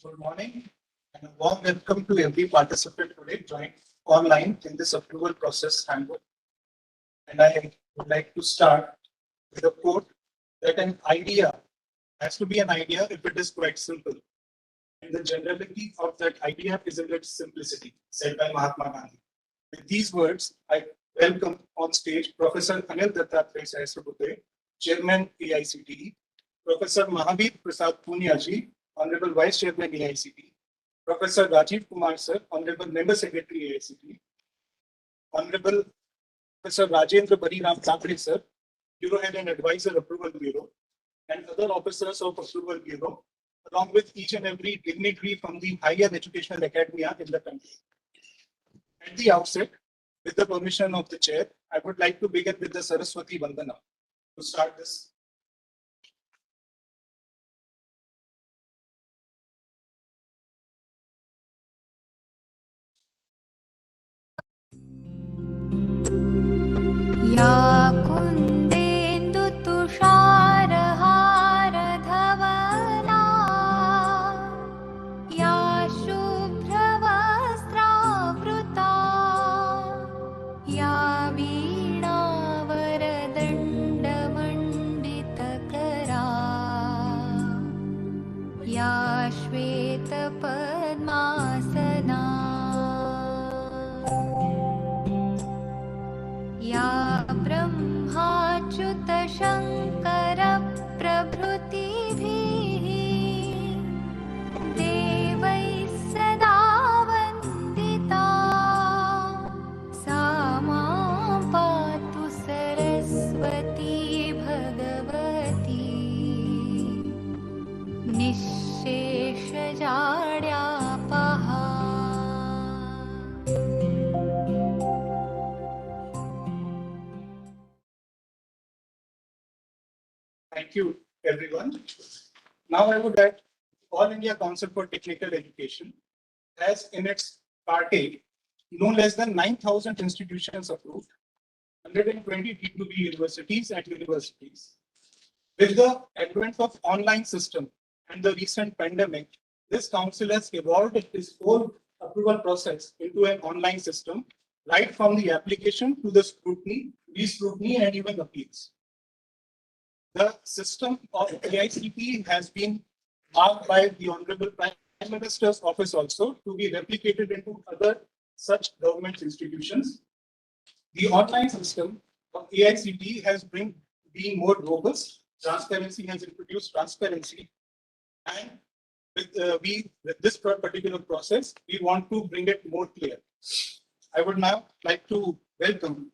Good morning and a warm welcome to every participant today joined online in this approval process handbook. And I would like to start with a quote that an idea has to be an idea if it is quite simple. And the generality of that idea is in its simplicity, said by Mahatma Gandhi. With these words, I welcome on stage Professor Anil Dattatreya Sahasrabudhe, Chairman AICTE, Professor Mahavir Prasad Puniaji, Hon'ble Vice Chairman AICTE, Professor Rajiv Kumar Sir, Hon'ble Member Secretary AICTE, Hon'ble Professor Rajendra Bariram Thakre Sir, Bureau Head and Advisor Approval Bureau, and other officers of Approval Bureau, along with each and every dignitary from the higher educational academia in the country. At the outset, with the permission of the chair, I would like to begin with the Saraswati Vandana to start this. या कुन्देन्दु तुषारहारधवला या शुभ्रवस्त्रावृता या वीणावरदण्डमण्डितकरा या श्वेतपद्मासना या ब्रह्माच्युत शङ्कर प्रभृतिभिः देवैः सदा वन्दिता सा मां पातु Saraswati Bhagwati निःशेषजाड्यापहा. Thank you, everyone. Now I would add All India Council for Technical Education has in its Part A no less than 9,000 institutions approved, 120 B2B universities and universities. With the advent of online system and the recent pandemic, this council has evolved its whole approval process into an online system, right from the application to the scrutiny, re-scrutiny, and even appeals. The system of AICTE has been marked by the Honorable Prime Minister's office also to be replicated into other such government institutions. The online system of AICTE has been more robust. Transparency has introduced transparency, and with this particular process, we want to bring it more clear. I would now like to welcome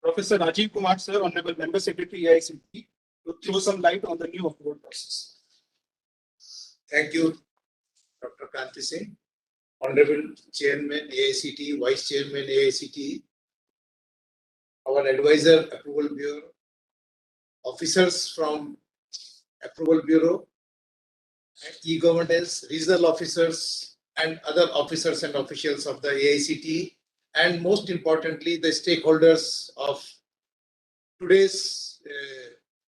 Professor Rajiv Kumar Sir, Honorable Member Secretary AICTE, to throw some light on the new approval process. Thank you, Dr. Kanti Singh, Honorable Chairman AICTE, Vice Chairman AICTE, our Advisor Approval Bureau, officers from Approval Bureau, e-governance, regional officers, and other officers and officials of the AICTE, and most importantly, the stakeholders of today's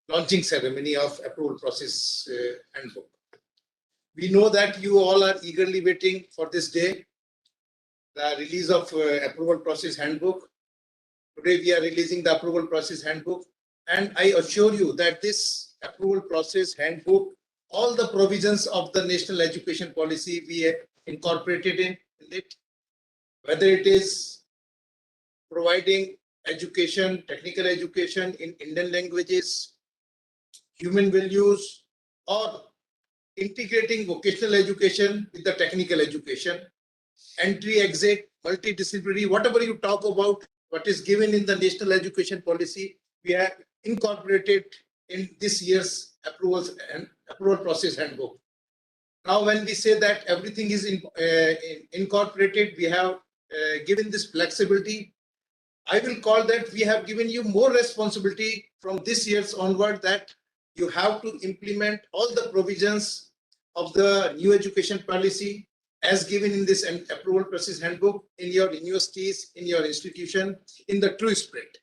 launching ceremony of approval process handbook. We know that you all are eagerly waiting for this day, the release of approval process handbook. Today we are releasing the approval process handbook, and I assure you that this approval process handbook, all the provisions of the national education policy we have incorporated in it, whether it is providing education, technical education in Indian languages, human values, or integrating vocational education with the technical education, entry, exit, multidisciplinary, whatever you talk about, what is given in the national education policy, we have incorporated in this year's approval process handbook. Now, when we say that everything is incorporated, we have given this flexibility. I will call that we have given you more responsibility from this year's onward, that you have to implement all the provisions of the new education policy as given in this approval process handbook in your universities, in your institution, in the true spirit.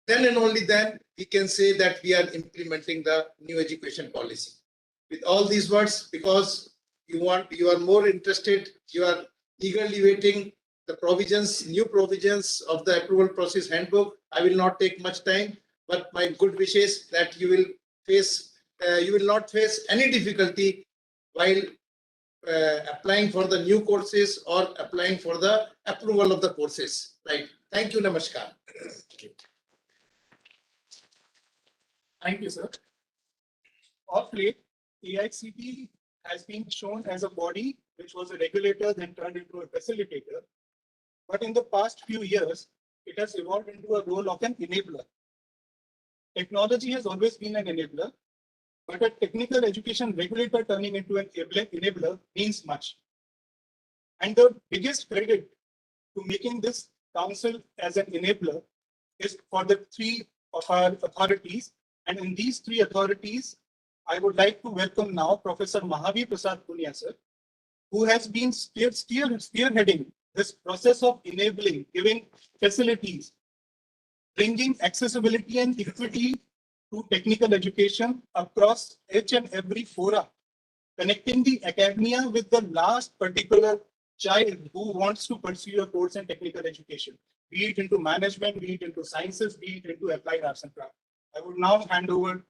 Then and only then we can say that we are implementing the new education policy. With all these words, because you are more interested, you are eagerly waiting the provisions, new provisions of the approval process handbook. I will not take much time, but my good wishes that you will not face any difficulty while applying for the new courses or applying for the approval of the courses. Right. Thank you. Namaskar. Thank you, sir. Of late, AICTE has been shown as a body which was a regulator, then turned into a facilitator. But in the past few years, it has evolved into a role of an enabler. Technology has always been an enabler, but a technical education regulator turning into an enabler means much. And the biggest credit to making this council as an enabler is for the three of our authorities. And in these three authorities, I would like to welcome now Professor Mahavi Prasad Punia, sir, who has been spearheading this process of enabling, giving facilities, bringing accessibility and equity to technical education across each and every fora, connecting the academia with the last particular child who wants to pursue a course in technical education, be it into management, be it into sciences, be it into applied arts and crafts. I would now hand over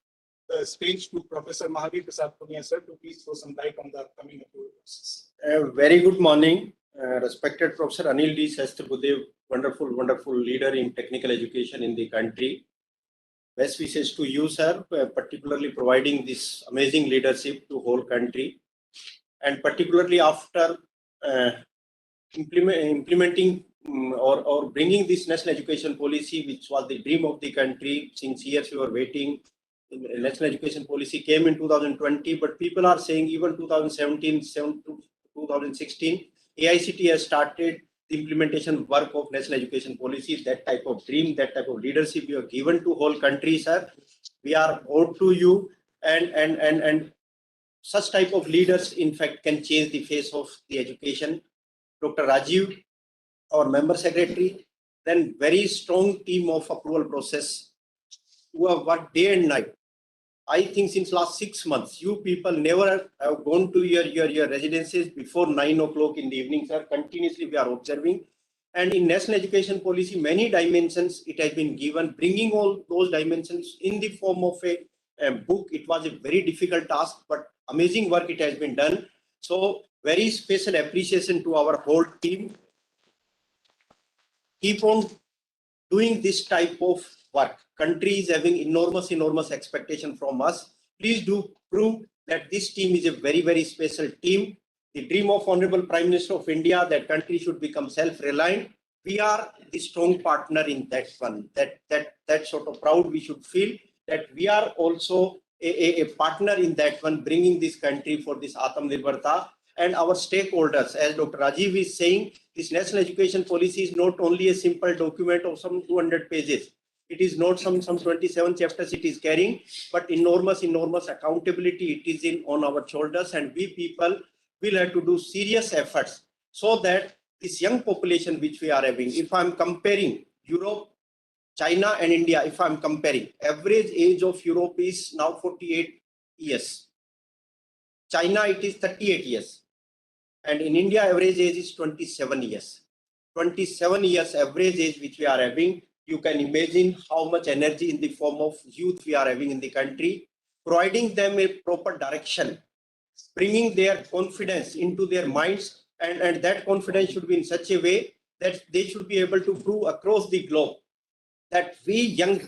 the stage to Professor Mahavi Prasad Punia, sir, to please throw some light on the upcoming approval process. Very good morning, respected Professor Anil D. Sastry, wonderful leader in technical education in the country. Best wishes to you, sir, particularly providing this amazing leadership to whole country, and particularly after implementing or bringing this national education policy, which was the dream of the country. Since years we were waiting. National education policy came in 2020, but people are saying even 2017 to 2016, AICTE has started the implementation work of national education policy. That type of dream, that type of leadership you have given to whole country, sir. We are owed to you, and such type of leaders, in fact, can change the face of the education. Dr. Rajiv, our member secretary, then very strong team of approval process who have worked day and night. I think since last 6 months, you people never have gone to your residences before 9 o'clock in the evening, sir. Continuously we are observing. And in national education policy, many dimensions it has been given, bringing all those dimensions in the form of a book. It was a very difficult task, but amazing work it has been done. So very special appreciation to our whole team. Keep on doing this type of work. Country is having enormous expectation from us. Please do prove that this team is a very special team. The dream of Honorable Prime Minister of India, that country should become self-reliant. We are the strong partner in that one. That sort of proud we should feel that we are also a partner in that one, bringing this country for this Atmanirbharta. And our stakeholders, as Dr. Rajiv is saying, this national education policy is not only a simple document of some 200 pages. It is not some 27 chapters it is carrying, but enormous accountability it is on our shoulders, and we people will have to do serious efforts so that this young population which we are having, if I'm comparing Europe, China and India, if I'm comparing, average age of Europe is now 48 years. China, it is 38 years. And in India, average age is 27 years. 27 years average age which we are having. You can imagine how much energy in the form of youth we are having in the country, providing them a proper direction, bringing their confidence into their minds, and that confidence should be in such a way that they should be able to prove across the globe that we young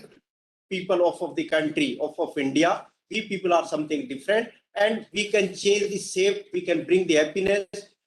people of the country, of India, we people are something different, and we can change the shape, we can bring the happiness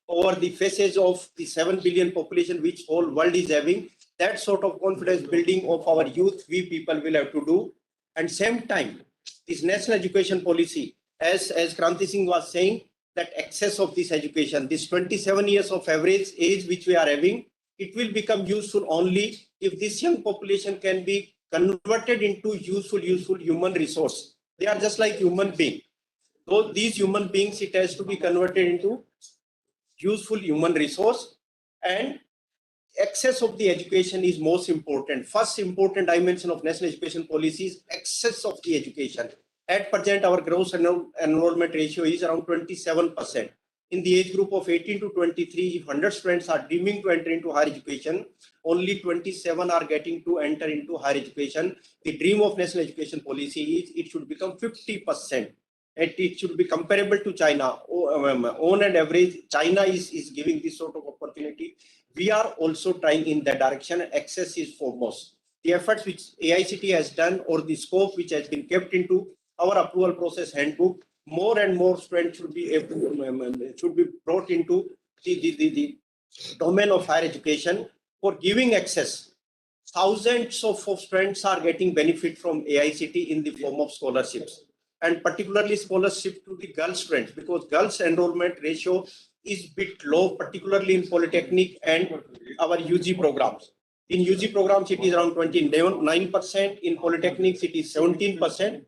over the faces of the 7 billion population which whole world is having. That sort of confidence building of our youth, we people will have to do. And same time, this national education policy, as Kranti Singh was saying, that excess of this education, this 27 years of average age which we are having, it will become useful only if this young population can be converted into useful human resource. They are just like human beings. So these human beings, it has to be converted into useful human resource, and access of the education is most important. First important dimension of national education policy is access of the education. At present, our gross enrollment ratio is around 27%. in the age group of 18 to 23, if 100 students are dreaming to enter into higher education, only 27 are getting to enter into higher education. The dream of national education policy is it should become 50%. And it should be comparable to China. On an average, China is giving this sort of opportunity. We are also trying in that direction. Access is foremost. The efforts which AICTE has done, or the scope which has been kept into our approval process handbook, more and more students should be brought into the domain of higher education for giving access. Thousands of students are getting benefit from AICTE in the form of scholarships, and particularly scholarship to the girl students, because girls enrollment ratio is bit low, particularly in polytechnic and our UG programs. In UG programs, it is around 29%. In polytechnics, it is 17%.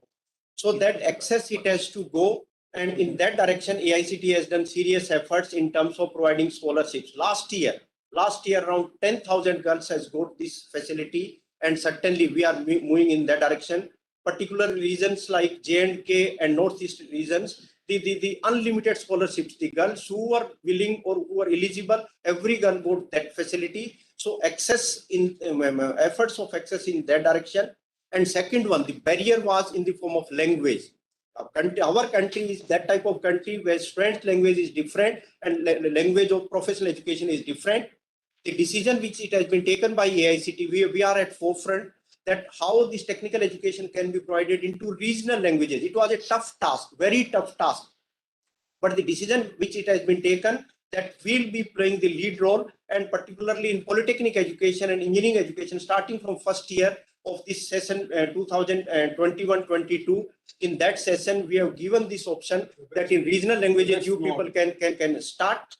So that access it has to go, and in that direction, AICTE has done serious efforts in terms of providing scholarships. Last year, around 10,000 girls has got this facility, and certainly we are moving in that direction. Particular regions like J&K and Northeast regions, the unlimited scholarships, the girls who are willing or who are eligible, every girl got that facility. So access in efforts of access in that direction. And second one, the barrier was in the form of language. Our country is that type of country where student language is different and language of professional education is different. The decision which it has been taken by AICTE, we are at forefront that how this technical education can be provided into regional languages. It was a tough task, very tough task. But the decision which it has been taken that we'll be playing the lead role, and particularly in polytechnic education and engineering education, starting from first year of this session 2021-22. In that session, we have given this option that in regional languages, you people can start,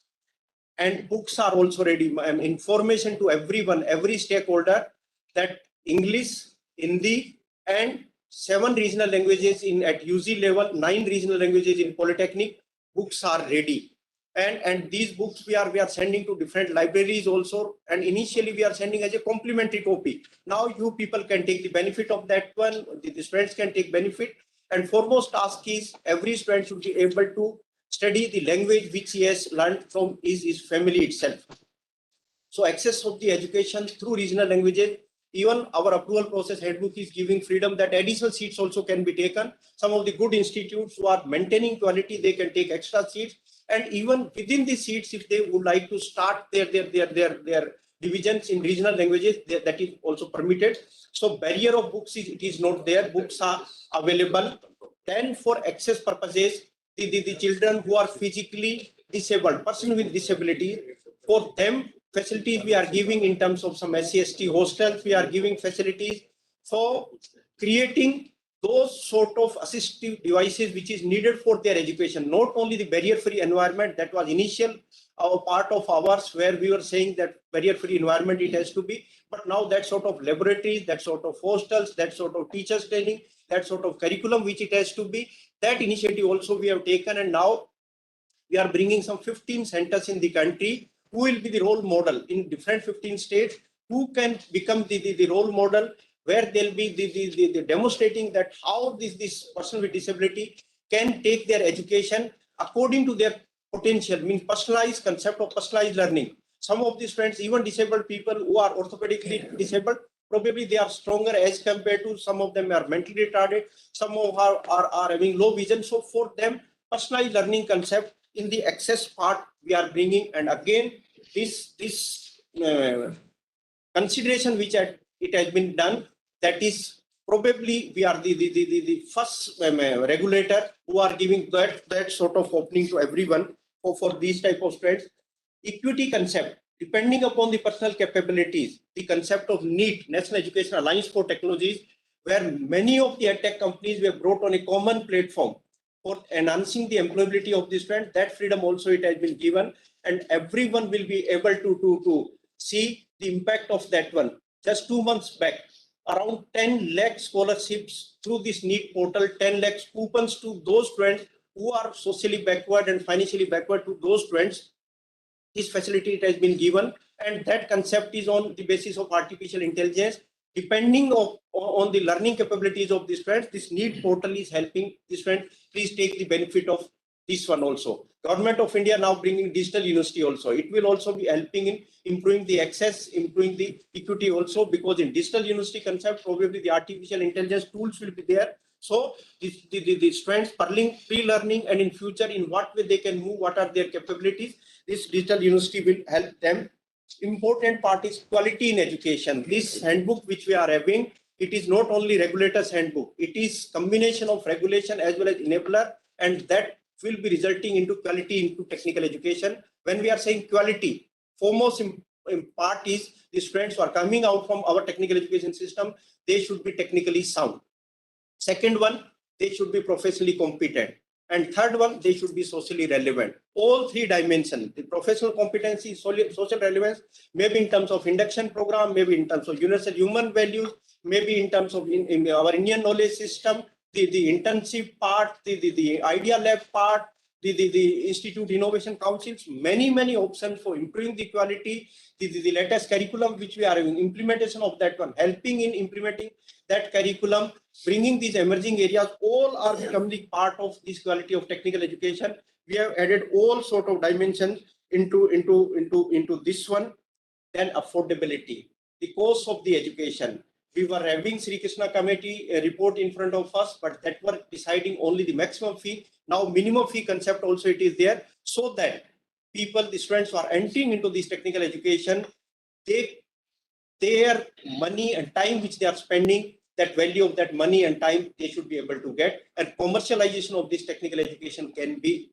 and books are also ready. Information to everyone, every stakeholder, that English, Hindi, and 7 regional languages at UG level, 9 regional languages in polytechnic, books are ready. And these books we are sending to different libraries also, and initially we are sending as a complimentary copy. Now you people can take the benefit of that one, the students can take benefit, and foremost task is every student should be able to study the language which he has learned from his family itself. So access of the education through regional languages. Even our approval process handbook is giving freedom that additional seats also can be taken. Some of the good institutes who are maintaining quality, they can take extra seats. And even within the seats, if they would like to start their divisions in regional languages, that is also permitted. So barrier of books it is not there. Books are available. Then for access purposes, the children who are physically disabled, person with disability, for them, facilities we are giving in terms of some SC/ST hostels, we are giving facilities for creating those sort of assistive devices which is needed for their education. Not only the barrier-free environment, that was initial part of ours where we were saying that barrier-free environment it has to be, but now that sort of laboratories, that sort of hostels, that sort of teachers training, that sort of curriculum which it has to be, that initiative also we have taken, and now we are bringing some 15 centers in the country who will be the role model in different 15 states, who can become the role model, where they'll be the demonstrating that how this person with disability can take their education according to their potential, means personalized concept of personalized learning. Some of these friends, even disabled people who are orthopedically disabled, probably they are stronger as compared to some of them are mentally retarded, some of are having low vision. So for them, personalized learning concept in the access part we are bringing, and again this consideration which it has been done, that is probably we are the first regulator who are giving that sort of opening to everyone for these type of students. Equity concept, depending upon the personal capabilities, the concept of NEET, National Education Alliance for Technologies, where many of the edtech companies were brought on a common platform for enhancing the employability of the student. That freedom also it has been given, and everyone will be able to see the impact of that one. Just 2 months back, around 10 lakh scholarships through this NEET portal, 10 lakh coupons to those students who are socially backward and financially backward. To those students, this facility it has been given, and that concept is on the basis of artificial intelligence. Depending on the learning capabilities of the students, this NEET portal is helping the students. Please take the benefit of this one also. Government of India now bringing digital university also. It will also be helping in improving the access, improving the equity also, because in digital university concept, probably the artificial intelligence tools will be there. So the students pre-learning, and in future in what way they can move, what are their capabilities, this digital university will help them. Important part is quality in education. This handbook which we are having, it is not only regulator's handbook, it is combination of regulation as well as enabler, and that will be resulting into quality into technical education. When we are saying quality, foremost in part is the students who are coming out from our technical education system, they should be technically sound. Second one, they should be professionally competent. And third one, they should be socially relevant. All three dimensions, the professional competency, social relevance, maybe in terms of induction program, maybe in terms of universal human values, maybe in terms of in our Indian knowledge system, the intensive part, the idea lab part, the institute innovation councils, many options for improving the quality, the latest curriculum which we are having, implementation of that one, helping in implementing that curriculum, bringing these emerging areas, all are becoming part of this quality of technical education. We have added all sort of dimensions into this one. Then affordability, the cost of the education. We were having Sri Krishna committee report in front of us, but that were deciding only the maximum fee. Now minimum fee concept also it is there, so that people, the students who are entering into this technical education, their money and time which they are spending, that value of that money and time they should be able to get, and commercialization of this technical education can be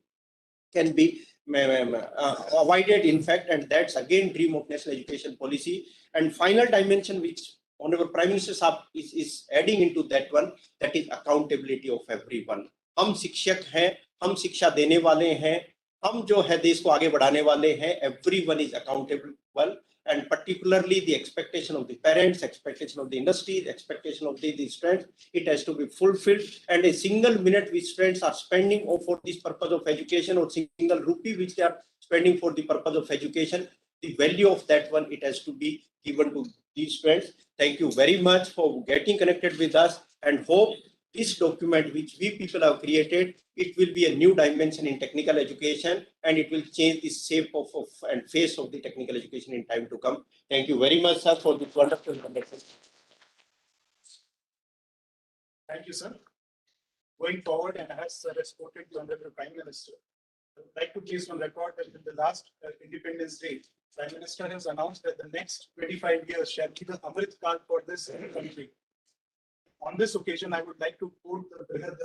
avoided, in fact, and that's again dream of national education policy. And final dimension which Honorable Prime Minister Saab is adding into that one, that is accountability of everyone. हम शिक्षक हैं, हम शिक्षा देने वाले हैं, हम जो है देश को आगे बढ़ाने वाले हैं. Everyone is accountable, and particularly the expectation of the parents, expectation of the industry, the expectation of the students, it has to be fulfilled. And a single minute which students are spending for this purpose of education, or single rupee which they are spending for the purpose of education, the value of that one, it has to be given to these students. Thank you very much for getting connected with us, and hope this document which we people have created, it will be a new dimension in technical education, and it will change the shape of and face of the technical education in time to come. Thank you very much, sir, for this wonderful conversation. Thank you, sir. Going forward, and as sir has quoted the Honorable Prime Minister, I would like to place on record that in the last Independence Day, Prime Minister has announced that the next 25 years shall be the Amrit Kaal for this country. On this occasion, I would like to quote the Brihad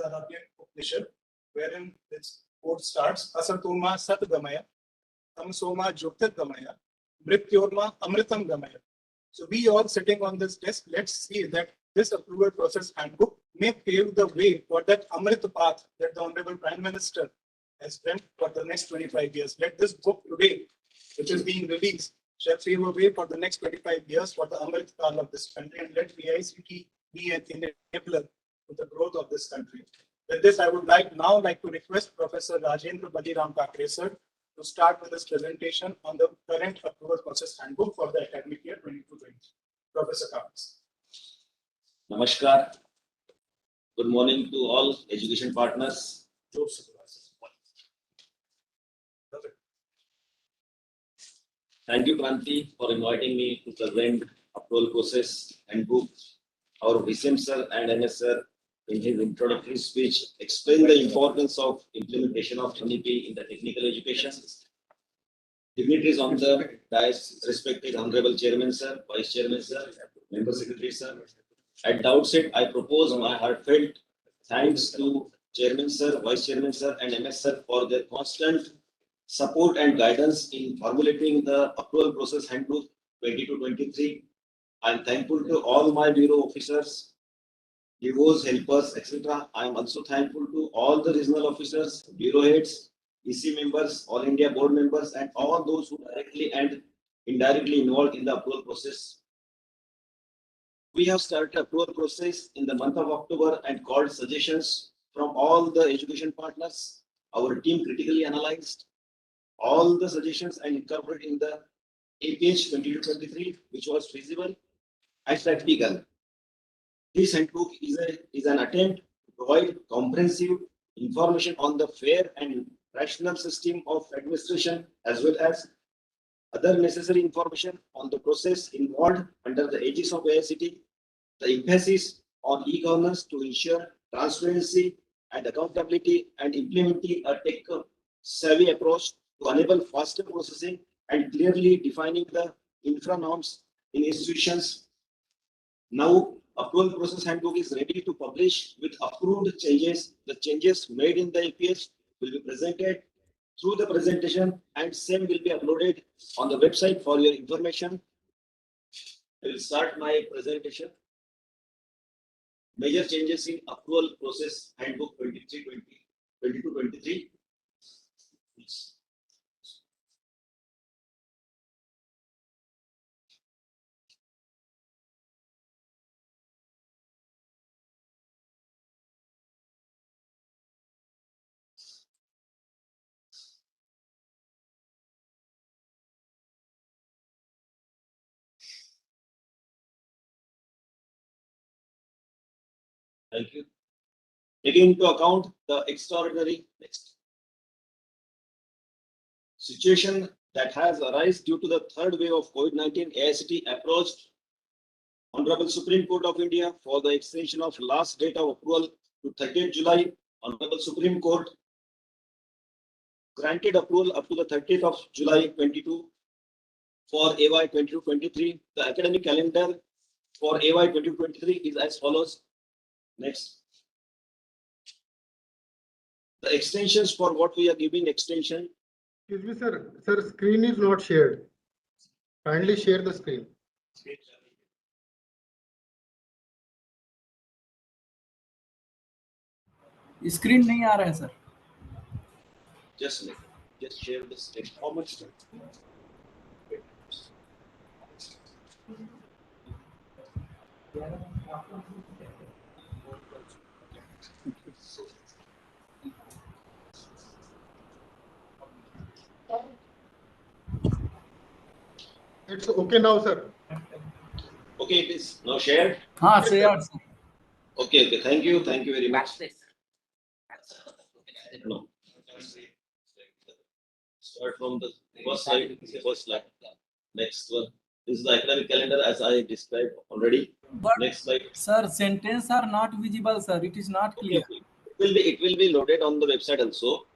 Upanishad, wherein its quote starts, Asatoma Sat Gamaya, Tamsoma Jyotit Gamaya, Mrityorma Amritam Gamaya. So we all sitting on this desk, let's see that this approval process handbook may pave the way for that Amrit path that the Honorable Prime Minister has done for the next 25 years. Let this book today, which is being released, shall pave a way for the next 25 years for the Amrit Kaal of this country, and let AICTE be an enabler to the growth of this country. With this, I would now like to request Professor Rajendra Baliram Kakre sir to start with his presentation on the current approval process handbook for the academic year 22-23. Professor Kakre. Namaskar. Good morning to all education partners. Thank you, Kranti, for inviting me to present approval process handbook. Our VCM sir and MS sir, in his introductory speech, explained the importance of implementation of HON'ble in the technical education. Dignitaries on the dais, respected Honorable Chairman sir, Vice Chairman sir, Member Secretary sir. At the outset, I propose my heartfelt thanks to Chairman sir, Vice Chairman sir, and MS sir for their constant support and guidance in formulating the approval process handbook 22-23. I am thankful to all my bureau officers, DOs, helpers, etc. I am also thankful to all the regional officers, bureau heads, EC members, All India board members, and all those who directly and indirectly involved in the approval process. We have started approval process in the month of October and called suggestions from all the education partners. Our team critically analyzed all the suggestions and incorporated in the APH 22-23, which was feasible and practical. This handbook is an attempt to provide comprehensive information on the fair and rational system of administration, as well as other necessary information on the process involved under the aegis of AICTE. The emphasis on e-governance to ensure transparency and accountability, and implementing a tech-savvy approach to enable faster processing and clearly defining the infra norms in institutions. Now, approval process handbook is ready to publish with approved changes. The changes made in the APH will be presented through the presentation, and same will be uploaded on the website for your information. I will start my presentation. Major changes in approval process handbook 22-23. Thank you. Taking into account the extraordinary situation that has arisen due to the third wave of COVID-19, AICTE approached Honorable Supreme Court of India for the extension of last date of approval to 30th July. Honorable Supreme Court granted approval up to the 30th of July 22 for AY 22-23. The academic calendar for AY 22-23 is as follows. Next. The extensions for what we are giving extension. Excuse me, sir. Sir, screen is not shared. Kindly share the screen. Screen नहीं आ रहा है sir. Just share the screen. How much time? It's okay now, sir. Okay, it is now shared. हाँ share sir. Okay, thank you very much. No. Start from the first slide. Next one. This is the academic calendar as I described already. But Next slide. sir, sentence are not visible, sir. It is not clear. Okay. It will be loaded on the website also.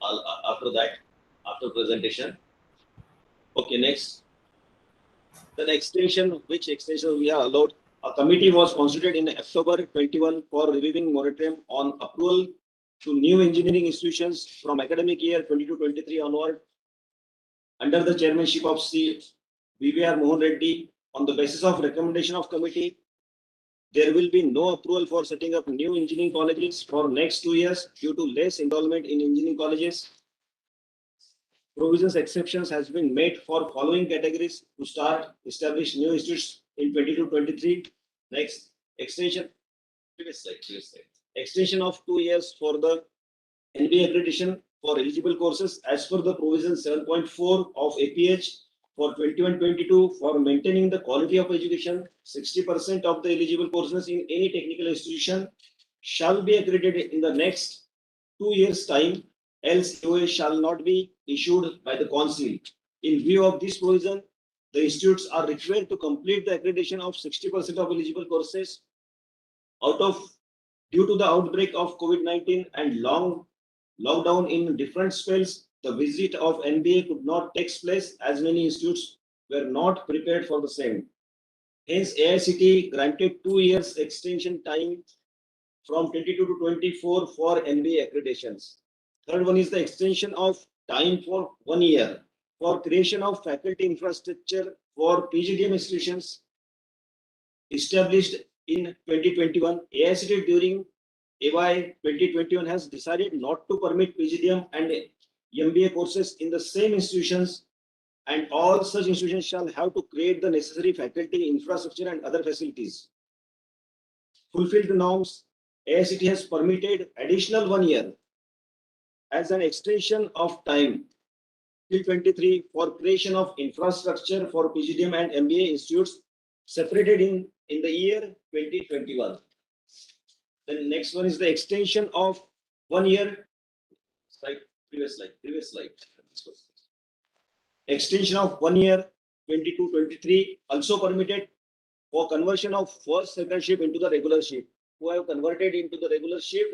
After that, after presentation. Okay, next. The extension, which extension we are allowed. A committee was constituted in October 21 for reviewing moratorium on approval to new engineering institutions from academic year 22-23 onward. Under the chairmanship of C. VVR Mohan Reddy, on the basis of recommendation of committee, there will be no approval for setting up new engineering colleges for next 2 years due to less enrollment in engineering colleges. Provisions exceptions has been made for following categories to establish new institutes in 22-23. Next, extension. Previous slide. Extension of 2 years for the NBA accreditation for eligible courses as per the provision 7.4 of APH for 21-22 for maintaining the quality of education. 60% of the eligible courses in any technical institution shall be accredited in the next 2 years' time, else EOA shall not be issued by the council. In view of this provision, the institutes are required to complete the accreditation of 60% of eligible courses. Due to the outbreak of COVID-19 and long lockdown in different spells, the visit of NBA could not take place as many institutes were not prepared for the same. Hence, AICTE granted 2 years extension time from 22 to 24 for NBA accreditations. Third one is the extension of time for 1 year for creation of faculty infrastructure for PGDM institutions established in 2021. AICTE during AY 2021 has decided not to permit PGDM and MBA courses in the same institutions, and all such institutions shall have to create the necessary faculty, infrastructure, and other facilities. Fulfill the norms. AICTE has permitted additional 1 year as an extension of time till 23 for creation of infrastructure for PGDM and MBA institutes separated in the year 2021. The next one is the extension of 1 year Slide, previous slide. Extension of 1 year, 22-23, also permitted for conversion of first secondship into the regular ship. Who have converted into the regular ship,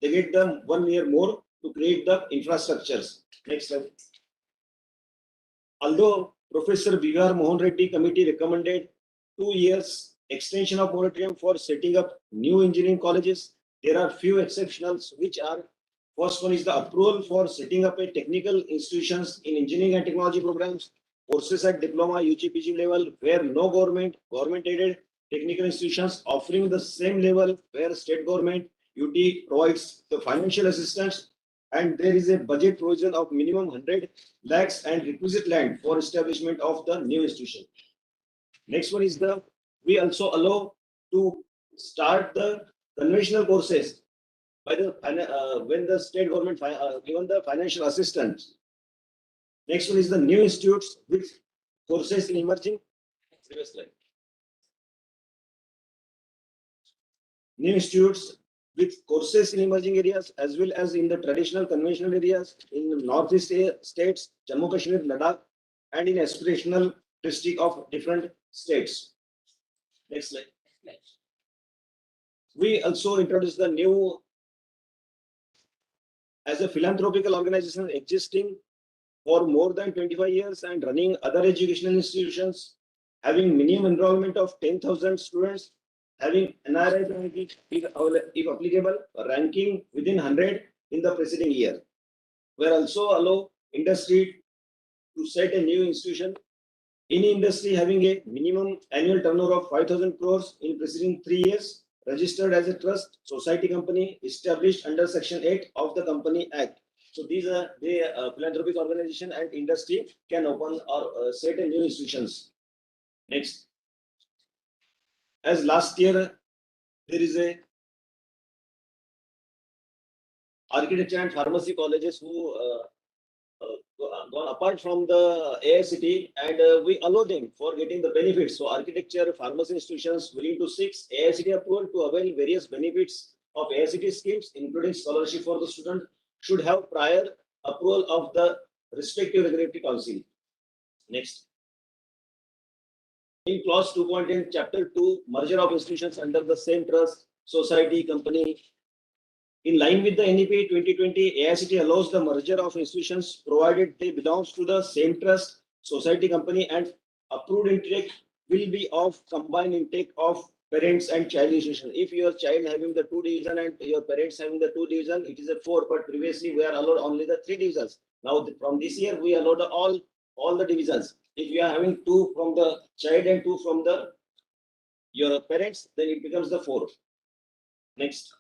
they get them 1 year more to create the infrastructures. Next slide. Although Professor B.R. Mohan Reddy committee recommended 2 years extension of moratorium for setting up new engineering colleges, there are few exceptions, which are: first one is the approval for setting up a technical institutions in engineering and technology programs, courses at diploma, UG, PG level, where no government aided technical institutions offering the same level where state government UT provides the financial assistance, and there is a budget provision of minimum 100 lakhs and requisite land for establishment of the new institution. Next one is we also allow to start the conventional courses by the when the state government given the financial assistance. Next one is the new institutes with courses in emerging. Previous slide. New institutes with courses in emerging areas as well as in the traditional conventional areas in northeast states, Jammu Kashmir, Ladakh, and in aspirational district of different states. Next slide. We also introduced the new as a philanthropical organization existing for more than 25 years and running other educational institutions, having minimum enrollment of 10,000 students, having NRI ranking, if applicable, ranking within 100 in the preceding year. We also allow industry to set a new institution. Any industry having a minimum annual turnover of 5,000 crores in preceding 3 years, registered as a trust society company established under Section 8 of the Company Act. So these are the philanthropic organization and industry can open or set a new institutions. Next. As last year, there is a architecture and pharmacy colleges who gone apart from the AICTE, and we allow them for getting the benefits. So architecture, pharmacy institutions willing to seek AICTE approval to avail various benefits of AICTE schemes, including scholarship for the student, should have prior approval of the respective regulatory council. Next. In clause 2.10, chapter 2, merger of institutions under the same trust, society, company. In line with the NEP 2020, AICTE allows the merger of institutions provided they belongs to the same trust, society, company, and approved intake will be of combined intake of parents and child institution. If your child having the 2 division and your parents having the 2 division, it is a 4. But previously we are allowed only the 3 divisions. Now from this year we allowed all the divisions. If you are having 2 from the child and 2 from your parents, then it becomes the 4. Next.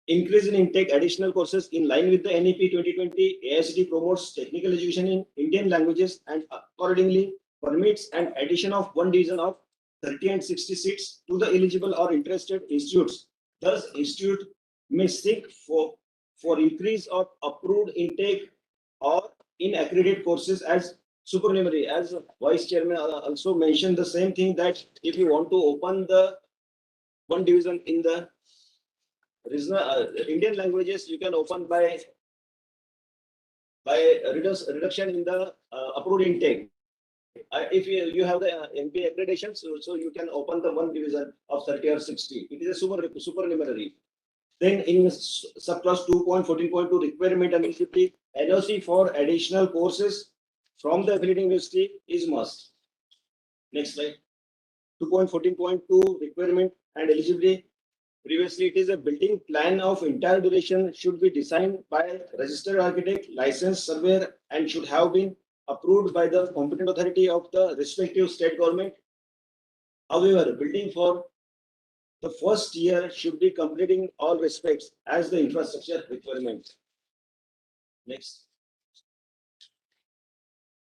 Increase in intake additional courses in line with the NEP 2020. AICTE promotes technical education in Indian languages and accordingly permits an addition of 1 division of 30 and 66 to the eligible or interested institutes. Thus, institute may seek for increase of approved intake or in accredited courses as supernumerary. As Vice Chairman also mentioned the same thing, that if you want to open the 1 division in the regional Indian languages, you can open by reduction in the approved intake. If you have the MBA accreditation, so you can open the 1 division of 30 or 60. It is a supernumerary. Then in subclass 2.14.2, requirement and eligibility, NOC for additional courses from the affiliating university is must. Next slide. 2.14.2, requirement and eligibility. Previously, it is a building plan of entire duration should be designed by a registered architect, licensed surveyor, and should have been approved by the competent authority of the respective state government. However, building for the first year should be completing all respects as the infrastructure requirement. Next.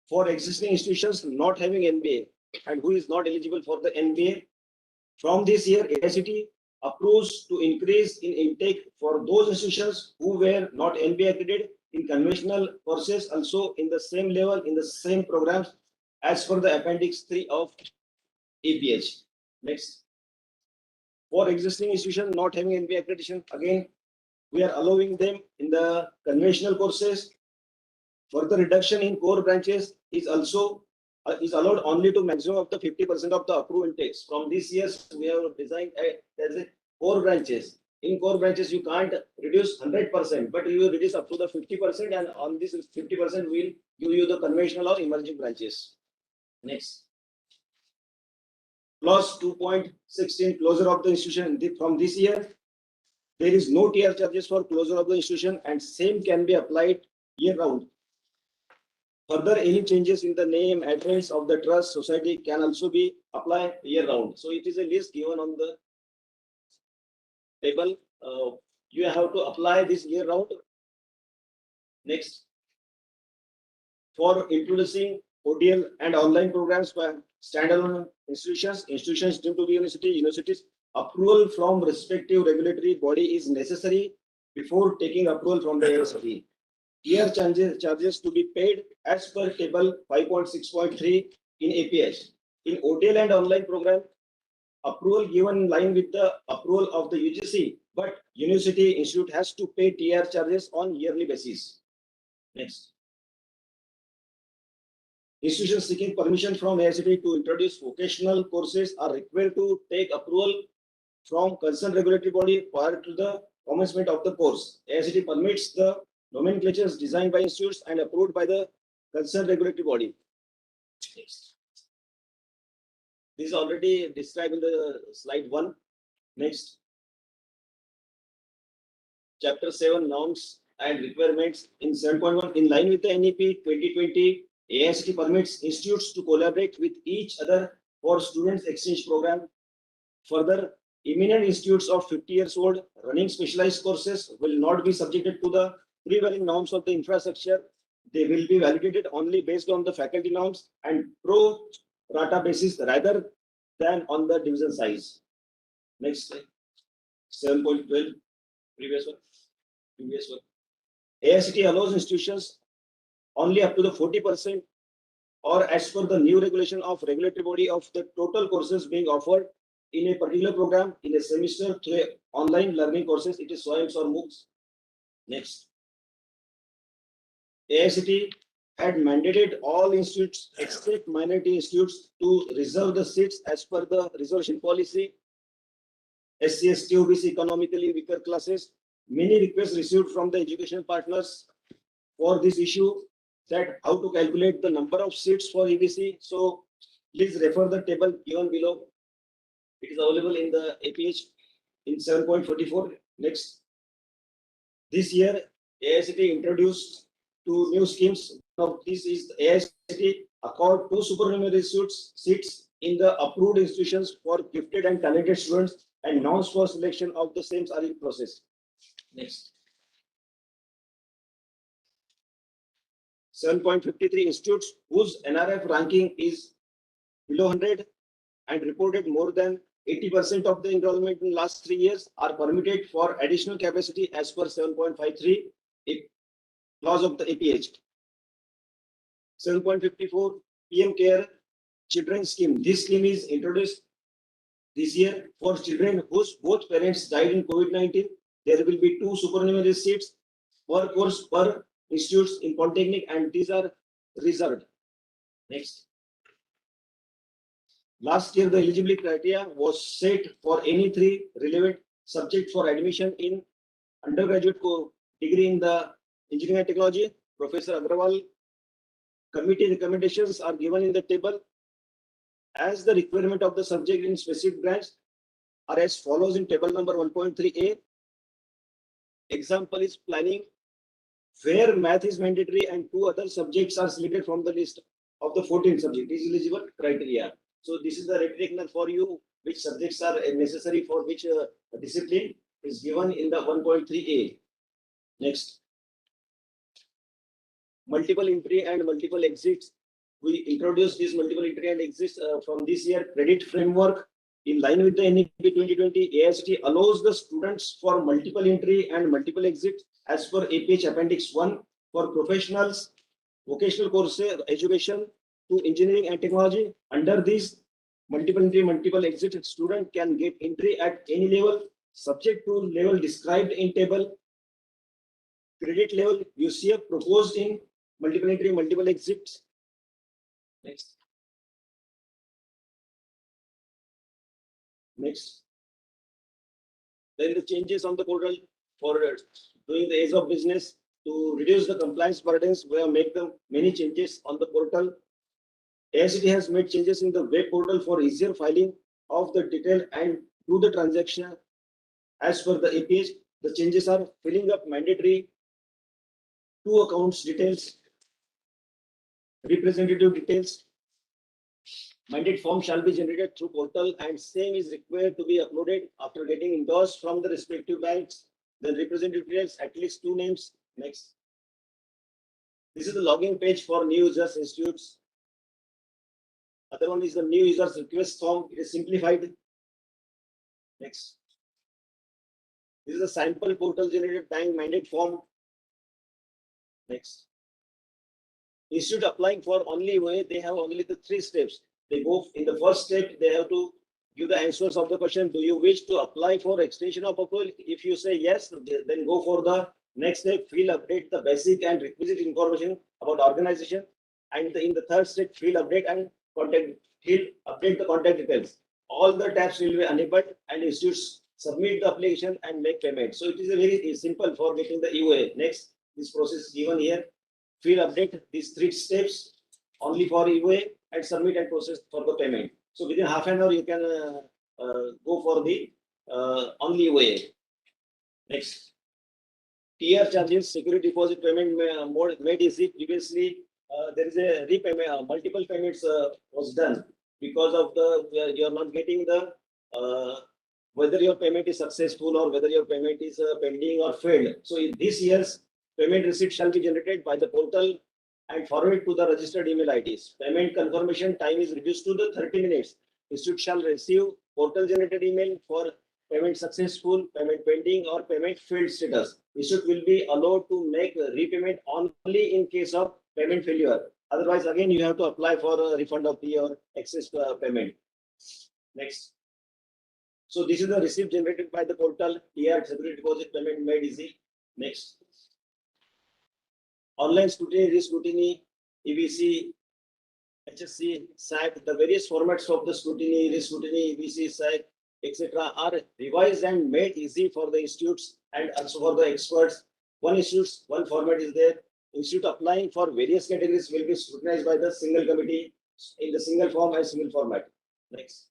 For existing institutions not having NBA and who is not eligible for the NBA, from this year, AICTE approves to increase in intake for those institutions who were not NBA accredited in conventional courses, also in the same level, in the same programs as per the Appendix 3 of APH. Next. For existing institutions not having NBA accreditation, again, we are allowing them in the conventional courses. Further reduction in core branches is also is allowed only to maximum of the 50% of the approved intakes. From this year, we have designed as a core branches. In core branches, you can't reduce 100%, but you will reduce up to the 50%, and on this 50% will give you the conventional or emerging branches. Next. Clause 2.16, closure of the institution. From this year, there is no TR charges for closure of the institution, and same can be applied year round. Further, any changes in the name, address of the trust society can also be applied year round. So it is a list given on the table. You have to apply this year round. Next. For introducing ODL and online programs by standalone institutions deemed to be universities, approval from respective regulatory body is necessary before taking approval from the AICTE. Here charges to be paid as per table 5.6.3 in APH. In ODL and online program, approval given in line with the approval of the UGC, but university institute has to pay TR charges on yearly basis. Next. Institutions seeking permission from AICTE to introduce vocational courses are required to take approval from concerned regulatory body prior to the commencement of the course. AICTE permits the nomenclatures designed by institutes and approved by the concerned regulatory body. Next. This is already described in the slide 1. Next. Chapter 7, norms and requirements. In 7.1, in line with the NEP 2020, AICTE permits institutes to collaborate with each other for students exchange program. Further, eminent institutes of 50 years old running specialized courses will not be subjected to the prevailing norms of the infrastructure. They will be validated only based on the faculty norms and pro rata basis rather than on the division size. Next slide. 7.12, previous one. AICTE allows institutions only up to the 40% or as per the new regulation of regulatory body of the total courses being offered in a particular program in a semester through online learning courses. It is SWAYAMs or MOOCs. Next. AICTE had mandated all institutes except minority institutes to reserve the seats as per the reservation policy. SC, ST, OBC, economically weaker classes. Many requests received from the education partners for this issue, that how to calculate the number of seats for EBC. So please refer the table given below. It is available in the APH in 7.44. Next. This year, AICTE introduced 2 new schemes. Now, this is the AICTE accord 2 supernumerary seats in the approved institutions for gifted and talented students, and norms for selection of the same are in process. Next. 7.53, institutes whose NRF ranking is below 100 and reported more than 80% of the enrollment in last 3 years are permitted for additional capacity as per 7.53 clause of the APH. 7.54, PM Care Children's Scheme. This scheme is introduced this year for children whose both parents died in COVID-19. There will be 2 supernumerary seats per course per institutes in polytechnic, and these are reserved. Next. Last year, the eligibility criteria was set for any 3 relevant subjects for admission in undergraduate degree in the engineering and technology. Professor Agrawal committee recommendations are given in the table. As the requirement of the subject in specific branch are as follows in table number 1.3a. Example is planning, where math is mandatory and 2 other subjects are selected from the list of the 14 subjects. Is eligible criteria. So this is the rectangle for you, which subjects are necessary for which discipline is given in the 1.3a. Next. Multiple entry and multiple exits. We introduced this multiple entry and exits from this year credit framework. In line with the NEP 2020, AICTE allows the students for multiple entry and multiple exit as per APH Appendix 1 for professionals, vocational courses, education to engineering and technology. Under this multiple entry, multiple exit, student can get entry at any level subject to level described in table. credit level UCF proposed in multiple entry, multiple exits. Next. Next. Then the changes on the portal for doing the age of business to reduce the compliance burdens. We have made them many changes on the portal. AICTE has made changes in the web portal for easier filing of the detail and do the transaction. As per the APH, the changes are filling up mandatory 2 accounts details, representative details. Mandate form shall be generated through portal and same is required to be uploaded after getting endorsed from the respective banks. Then representative details, at least 2 names. Next. This is the login page for new users institutes. Other one is the new users request form. It is simplified. Next. This is a sample portal generated bank mandate form. Next. Institute applying for only way, they have only the 3 steps. They go in the first step, they have to give the answers of the question. Do you wish to apply for extension of approval? If you say yes, then go for the next step, fill update the basic and requisite information about organization. And in the third step, fill update and update the contact details. All the tabs will be enabled and institutes submit the application and make payment. So it is a very simple for getting the EOA. Next, this process is given here. Fill update these 3 steps only for EOA and submit and process for the payment. So within half an hour, you can go for the only EOA. Next. TR charges, security deposit payment made easy. Previously, there is a repayment, multiple payments was done because of the you are not getting the whether your payment is successful or whether your payment is pending or failed. So in this year's payment receipt shall be generated by the portal and forwarded to the registered email IDs. Payment confirmation time is reduced to the 30 minutes. Institute shall receive portal generated email for payment successful, payment pending, or payment failed status. Institute will be allowed to make repayment only in case of payment failure. Otherwise, again, you have to apply for a refund of your excess payment. Next. So this is the receipt generated by the portal. Here, security deposit payment made easy. Next. Online scrutiny, re-scrutiny, EBC, HSC, SAT, the various formats of the scrutiny, re-scrutiny, EBC, SAT, etc. are revised and made easy for the institutes and also for the experts. One format is there. Institute applying for various categories will be scrutinized by the single committee in the single form and single format. Next.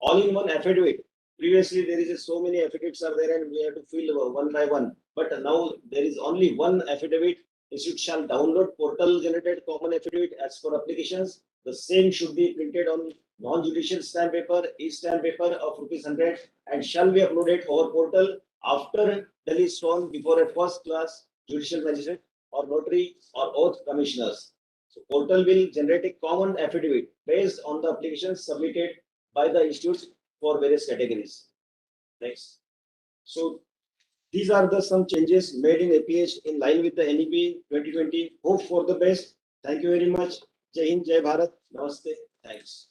All-in-one affidavit. Previously, there is so many affidavits are there and we have to fill one by one. But now there is only one affidavit. Institute shall download portal generated common affidavit as per applications. The same should be printed on non-judicial stamp paper, e-stamp paper of ₹100 and shall be uploaded over portal after the list on before a first class judicial magistrate or notary or oath commissioners. So portal will generate a common affidavit based on the applications submitted by the institutes for various categories. Next. So these are the some changes made in APH in line with the NEP 2020. Hope for the best. Thank you very much. Jai Hind, Jai Bharat. Namaste. Thanks.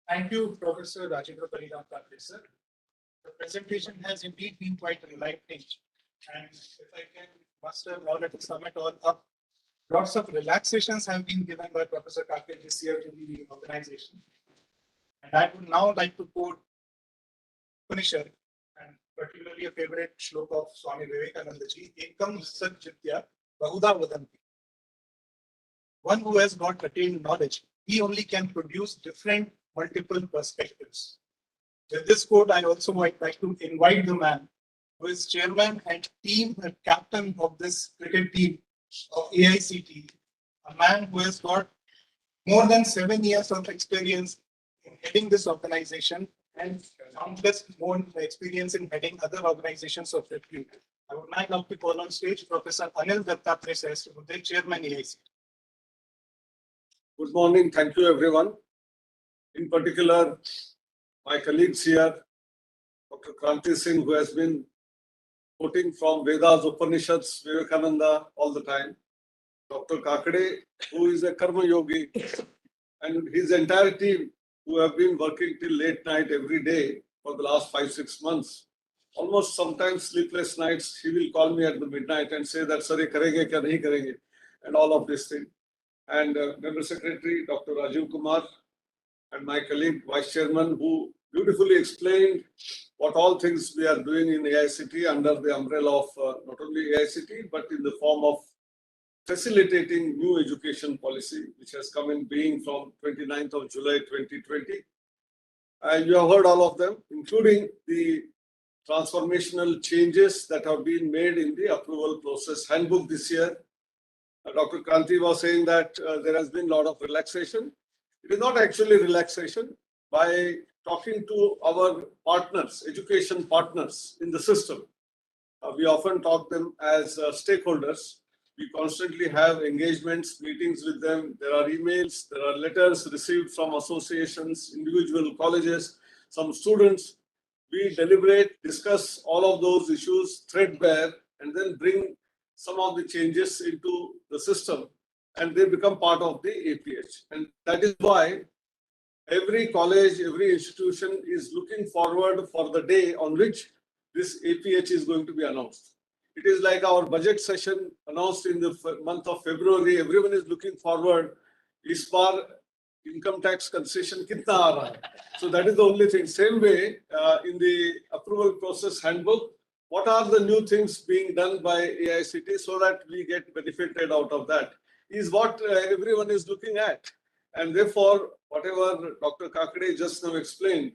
Thank you, Professor Rajendra Pariram Kakre, sir. The presentation has indeed been quite enlightening. And if I can muster all at the summit all up, lots of relaxations have been given by Professor Kakre this year to the organization. And I would now like to quote Upanishad, and particularly a favorite shloka of Swami Vivekananda ji, Ekam Satjitya Bahuda Vadanti. One who has not attained knowledge, he only can produce different multiple perspectives. With this quote, I also might like to invite the man who is chairman and team and captain of this cricket team of AICTE, a man who has got more than 7 years of experience in heading this organization and countless more experience in heading other organizations of repute. I would now like to call on stage Professor Anil Dattapre, Chairman AICTE. Good morning. Thank you, everyone. In particular, my colleagues here, Dr. Kranti Singh, who has been quoting from Vedas, Upanishads, Vivekananda all the time. Dr. Kakre, who is a Karma Yogi, and his entire team, who have been working till late night every day for the last 5-6 months. Almost sometimes sleepless nights, he will call me at the midnight and say that, sir, ye karenge kya nahi karenge, and all of this thing. And Member Secretary, Dr. Rajiv Kumar, and my colleague, Vice Chairman, who beautifully explained what all things we are doing in AICTE under the umbrella of not only AICTE, but in the form of facilitating new education policy, which has come in being from 29th of July 2020. And you have heard all of them, including the transformational changes that have been made in the approval process handbook this year. Dr. Kranti was saying that there has been a lot of relaxation. It is not actually relaxation. By talking to our partners, education partners in the system, we often talk them as stakeholders. We constantly have engagements, meetings with them. There are emails, there are letters received from associations, individual colleges, some students. We deliberate, discuss all of those issues threadbare, and then bring some of the changes into the system, and they become part of the APH. And that is why every college, every institution is looking forward for the day on which this APH is going to be announced. It is like our budget session announced in the month of February. Everyone is looking forward. Is baar income tax concession kitna aa raha hai? So that is the only thing. Same way in the approval process handbook, what are the new things being done by AICTE so that we get benefited out of that is what everyone is looking at. And therefore, whatever Dr. Kakade just now explained,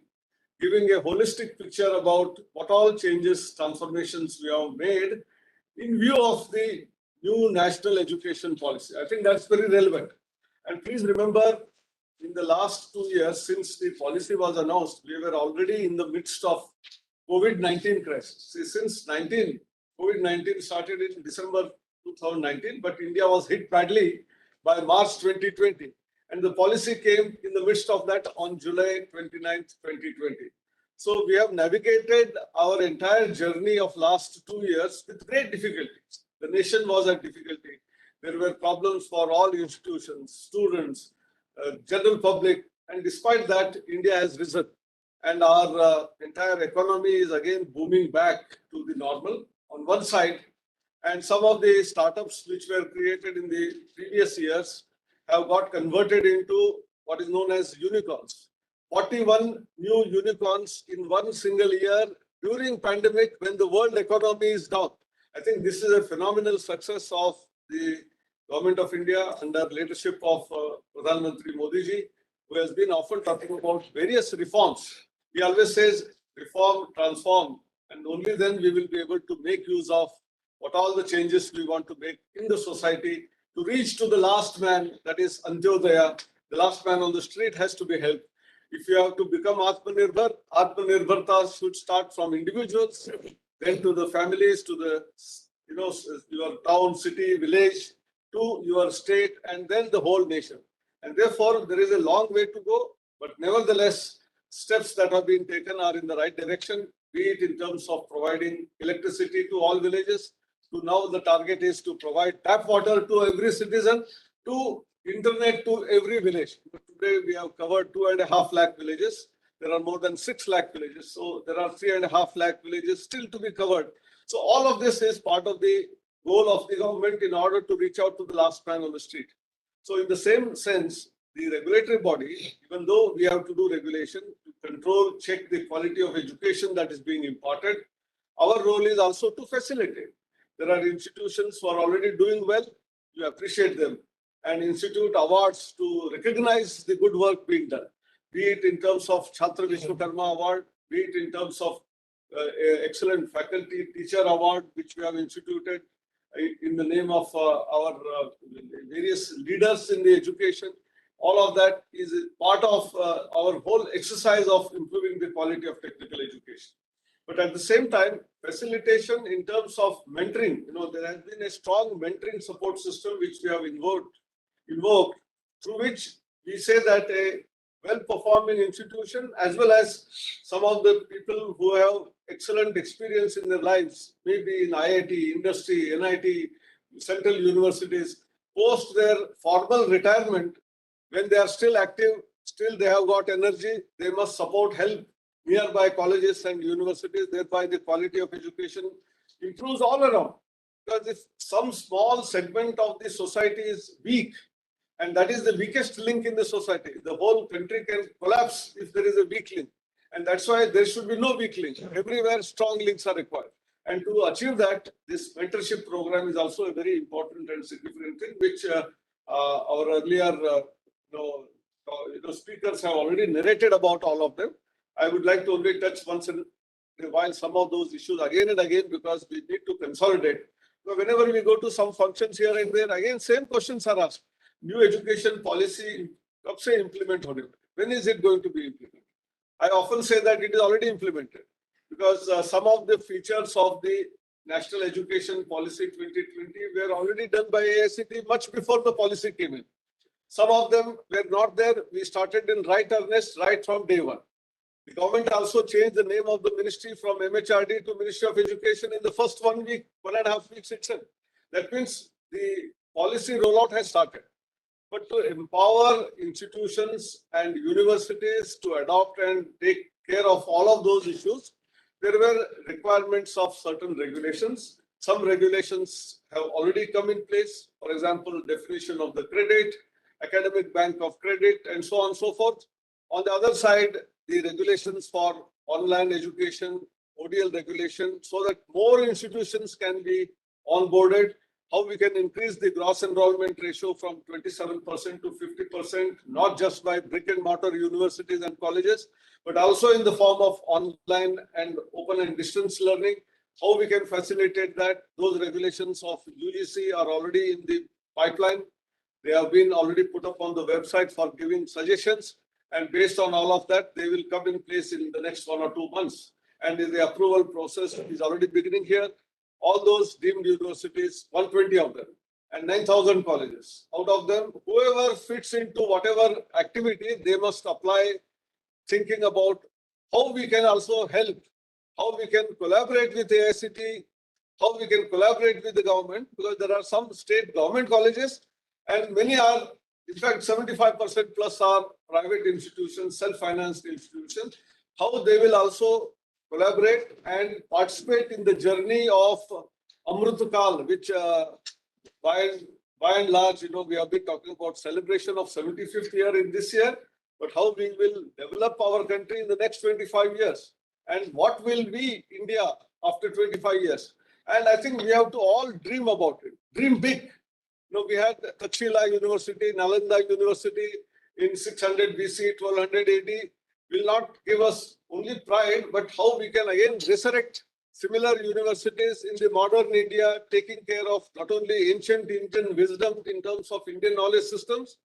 giving a holistic picture about what all changes, transformations we have made in view of the new national education policy. I think that's very relevant. And please remember, in the last 2 years, since the policy was announced, we were already in the midst of COVID-19 crisis. See, since COVID-19 started in December 2019, but India was hit badly by March 2020. And the policy came in the midst of that on July 29th, 2020. So we have navigated our entire journey of last 2 years with great difficulties. The nation was at difficulty. There were problems for all institutions, students, general public. And despite that, India has risen. And our entire economy is again booming back to the normal on one side. And some of the startups which were created in the previous years have got converted into what is known as unicorns. 41 new unicorns in one single year during pandemic when the world economy is down. I think this is a phenomenal success of the government of India under leadership of Pradhan Mantri Modi ji, who has been often talking about various reforms. He always says reform, transform, and only then we will be able to make use of what all the changes we want to make in the society to reach to the last man, that is Antyodaya. The last man on the street has to be helped. If you have to become Atmanirbhar, Atmanirbharta should start from individuals, then to the families, to the, your town, city, village, to your state, and then the whole nation. And therefore, there is a long way to go, but nevertheless, steps that have been taken are in the right direction, be it in terms of providing electricity to all villages, to now the target is to provide tap water to every citizen, to internet to every village. Today we have covered 2.5 lakh villages. There are more than 6 lakh villages. So there are 3.5 lakh villages still to be covered. So all of this is part of the goal of the government in order to reach out to the last man on the street. So in the same sense, the regulatory body, even though we have to do regulation to control, check the quality of education that is being imparted, our role is also to facilitate. There are institutions who are already doing well, you appreciate them, and institute awards to recognize the good work being done, be it in terms of Chhatra Vishwakarma Award, be it in terms of Excellent Faculty Teacher Award, which we have instituted in the name of our various leaders in the education. All of that is part of our whole exercise of improving the quality of technical education. But at the same time, facilitation in terms of mentoring, there has been a strong mentoring support system which we have invoked, through which we say that a well-performing institution, as well as some of the people who have excellent experience in their lives, maybe in IIT, industry, NIT, central universities, post their formal retirement, when they are still active, still they have got energy, they must support, help nearby colleges and universities, thereby the quality of education improves all around. Because if some small segment of the society is weak, and that is the weakest link in the society, the whole country can collapse if there is a weak link. And that's why there should be no weak link. Everywhere strong links are required. And to achieve that, this mentorship program is also a very important and significant thing, which our earlier speakers have already narrated about all of them. I would like to only touch once in a while some of those issues again and again, because we need to consolidate. So whenever we go to some functions here and there, again, same questions are asked. New education policy, कब से implement होने वाली? When is it going to be implemented? I often say that it is already implemented, because some of the features of the National Education Policy 2020 were already done by AICTE much before the policy came in. Some of them were not there. We started in right earnest right from day one. The government also changed the name of the ministry from MHRD to Ministry of Education in the first 1 week, 1.5 weeks itself. That means the policy rollout has started. But to empower institutions and universities to adopt and take care of all of those issues, there were requirements of certain regulations. Some regulations have already come in place. For example, definition of the credit, academic bank of credit, and so on and so forth. On the other side, the regulations for online education, ODL regulation, so that more institutions can be onboarded. How we can increase the gross enrollment ratio from 27% to 50%, not just by brick and mortar universities and colleges, but also in the form of online and open and distance learning. How we can facilitate that. Those regulations of UGC are already in the pipeline. They have been already put up on the website for giving suggestions. And based on all of that, they will come in place in the next 1 or 2 months. And the approval process is already beginning here. All those deemed universities, 120 of them, and 9,000 colleges. Out of them, whoever fits into whatever activity, they must apply, thinking about how we can also help, how we can collaborate with AICTE, how we can collaborate with the government, because there are some state government colleges, and many are, in fact, 75% plus are private institutions, self-financed institutions. How they will also collaborate and participate in the journey of Amrutkal, which by and large, we have been talking about celebration of 75th year in this year, but how we will develop our country in the next 25 years, and what will be India after 25 years. And I think we have to all dream about it, dream big. We had Takshila University, Nalanda University in 600 BC, 1200 AD, will not give us only pride, but how we can again resurrect similar universities in the modern India, taking care of not only ancient Indian wisdom in terms of Indian knowledge systems,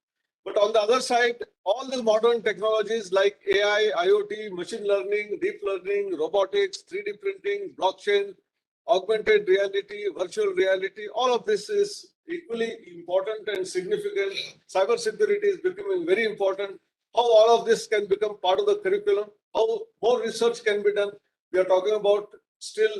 but on the other side, all the modern technologies like AI, IoT, machine learning, deep learning, robotics, 3D printing, blockchain, augmented reality, virtual reality, all of this is equally important and significant. Cybersecurity is becoming very important. How all of this can become part of the curriculum, how more research can be done. We are talking about still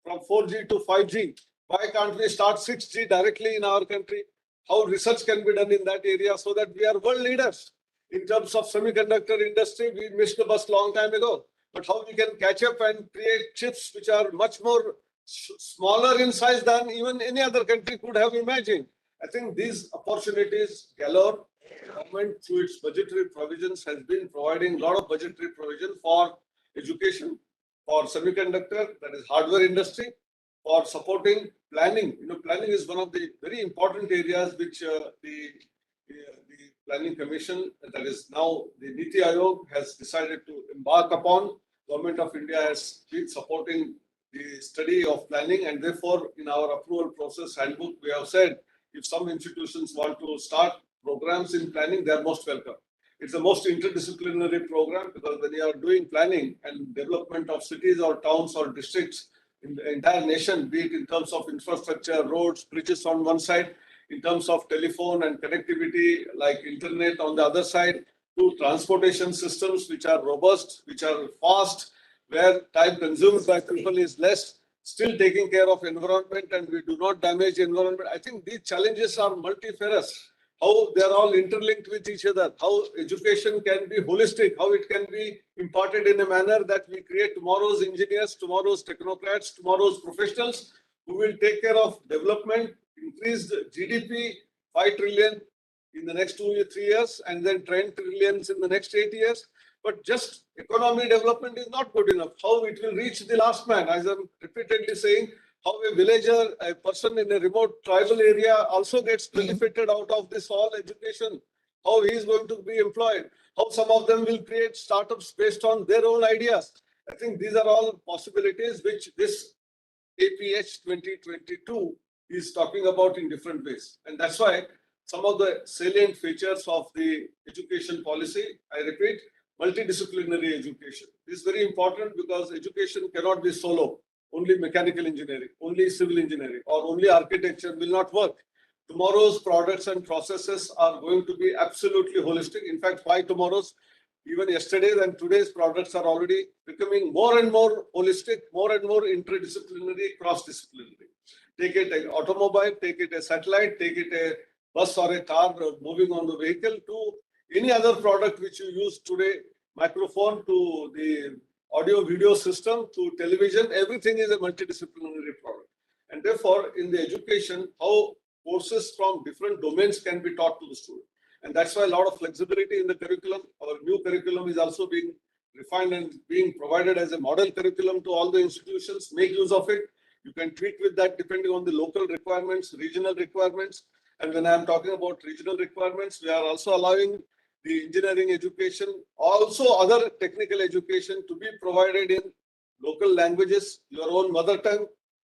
from 4G to 5G. Why can't we start 6G directly in our country? How research can be done in that area so that we are world leaders. In terms of semiconductor industry, we missed the bus long time ago. But how we can catch up and create chips which are much more smaller in size than even any other country could have imagined. I think these opportunities galore. Government through its budgetary provisions has been providing a lot of budgetary provision for education, for semiconductor, that is hardware industry, for supporting planning. Planning is one of the very important areas which the Planning Commission, that is now the Niti Aayog, has decided to embark upon. Government of India has been supporting the study of planning, and therefore in our approval process handbook, we have said if some institutions want to start programs in planning, they are most welcome. It's the most interdisciplinary program, because when you are doing planning and development of cities or towns or districts in the entire nation, be it in terms of infrastructure, roads, bridges on one side, in terms of telephone and connectivity like internet on the other side, to transportation systems which are robust, which are fast, where time consumed by people is less, still taking care of environment and we do not damage environment. I think these challenges are multifarious. how they are all interlinked with each other, how education can be holistic, how it can be imparted in a manner that we create tomorrow's engineers, tomorrow's technocrats, tomorrow's professionals who will take care of development, increase the GDP, 5 trillion in the next 2 or 3 years, and then 10 trillions in the next 8 years. But just economy development is not good enough. How it will reach the last man, as I'm repeatedly saying, how a villager, a person in a remote tribal area also gets benefited out of this all education, how he is going to be employed, how some of them will create startups based on their own ideas. I think these are all possibilities which this APH 2022 is talking about in different ways. And that's why some of the salient features of the education policy, I repeat, multidisciplinary education is very important because education cannot be solo. Only mechanical engineering, only civil engineering, or only architecture will not work. Tomorrow's products and processes are going to be absolutely holistic. In fact, why tomorrow's? Even yesterday's and today's products are already becoming more and more holistic, more and more interdisciplinary, cross-disciplinary. Take it an automobile, take it a satellite, take it a bus or a car moving on the vehicle, to any other product which you use today, microphone to the audio video system to television, everything is a multidisciplinary product. And therefore, in the education, how courses from different domains can be taught to the student. And that's why a lot of flexibility in the curriculum. Our new curriculum is also being refined and being provided as a model curriculum to all the institutions. Make use of it. You can tweak with that depending on the local requirements, regional requirements. And when I'm talking about regional requirements, we are also allowing the engineering education, also other technical education to be provided in local languages, your own mother tongue.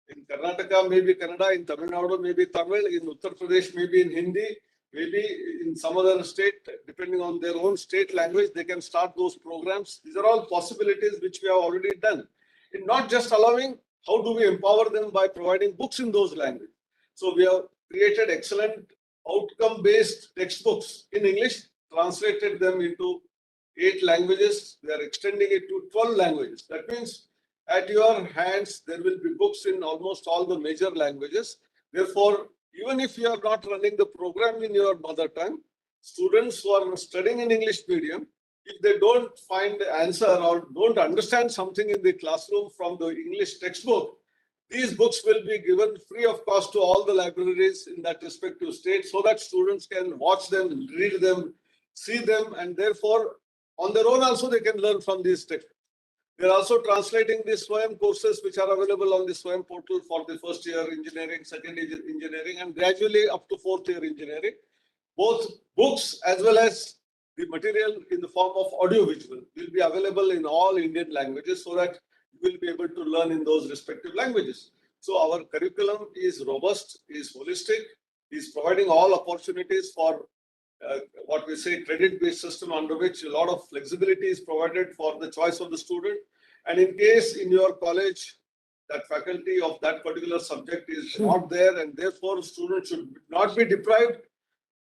In Karnataka, maybe Kannada, in Tamil Nadu, maybe Tamil, in Uttar Pradesh, maybe in Hindi, maybe in some other state, depending on their own state language, they can start those programs. These are all possibilities which we have already done. In not just allowing, how do we empower them by providing books in those languages? So we have created excellent outcome-based textbooks in English, translated them into 8 languages. They are extending it to 12 languages. That means at your hands, there will be books in almost all the major languages. Therefore, even if you are not running the program in your mother tongue, students who are studying in English medium, if they don't find the answer or don't understand something in the classroom from the English textbook, these books will be given free of cost to all the libraries in that respective state so that students can watch them, read them, see them, and therefore on their own also they can learn from these textbooks. They're also translating the SWAYAM courses which are available on the SWAYAM portal for the first year engineering, second year engineering, and gradually up to fourth year engineering. Both books as well as the material in the form of audio-visual will be available in all Indian languages so that you will be able to learn in those respective languages. So our curriculum is robust, is holistic, is providing all opportunities for what we say credit-based system under which a lot of flexibility is provided for the choice of the student. And in case in your college that faculty of that particular subject is not there and therefore students should not be deprived,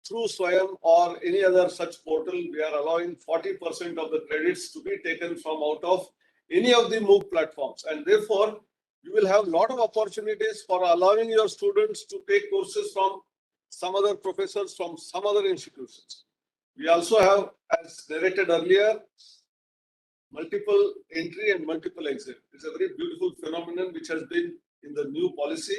through SWAYAM or any other such portal, we are allowing 40% of the credits to be taken from out of any of the MOOC platforms. And therefore, you will have a lot of opportunities for allowing your students to take courses from some other professors from some other institutions. We also have, as narrated earlier, multiple entry and multiple exit. It's a very beautiful phenomenon which has been in the new policy.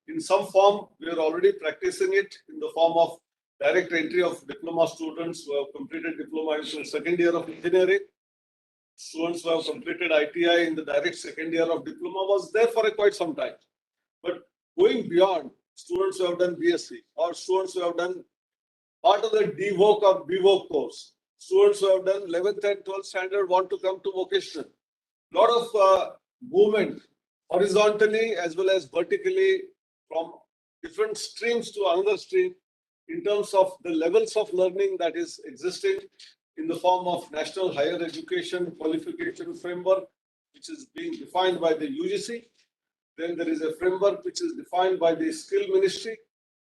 In some form, we are already practicing it in the form of direct entry of diploma students who have completed diploma into second year of engineering. Students who have completed ITI in the direct second year of diploma was there for quite some time. But going beyond, students who have done BSc or students who have done part of the DVOC or BVOC course, students who have done 11th and 12th standard want to come to vocational. Lot of movement horizontally as well as vertically from different streams to another stream in terms of the levels of learning that is existing in the form of National Higher Education Qualification Framework, which is being defined by the UGC. Then there is a framework which is defined by the Skill Ministry.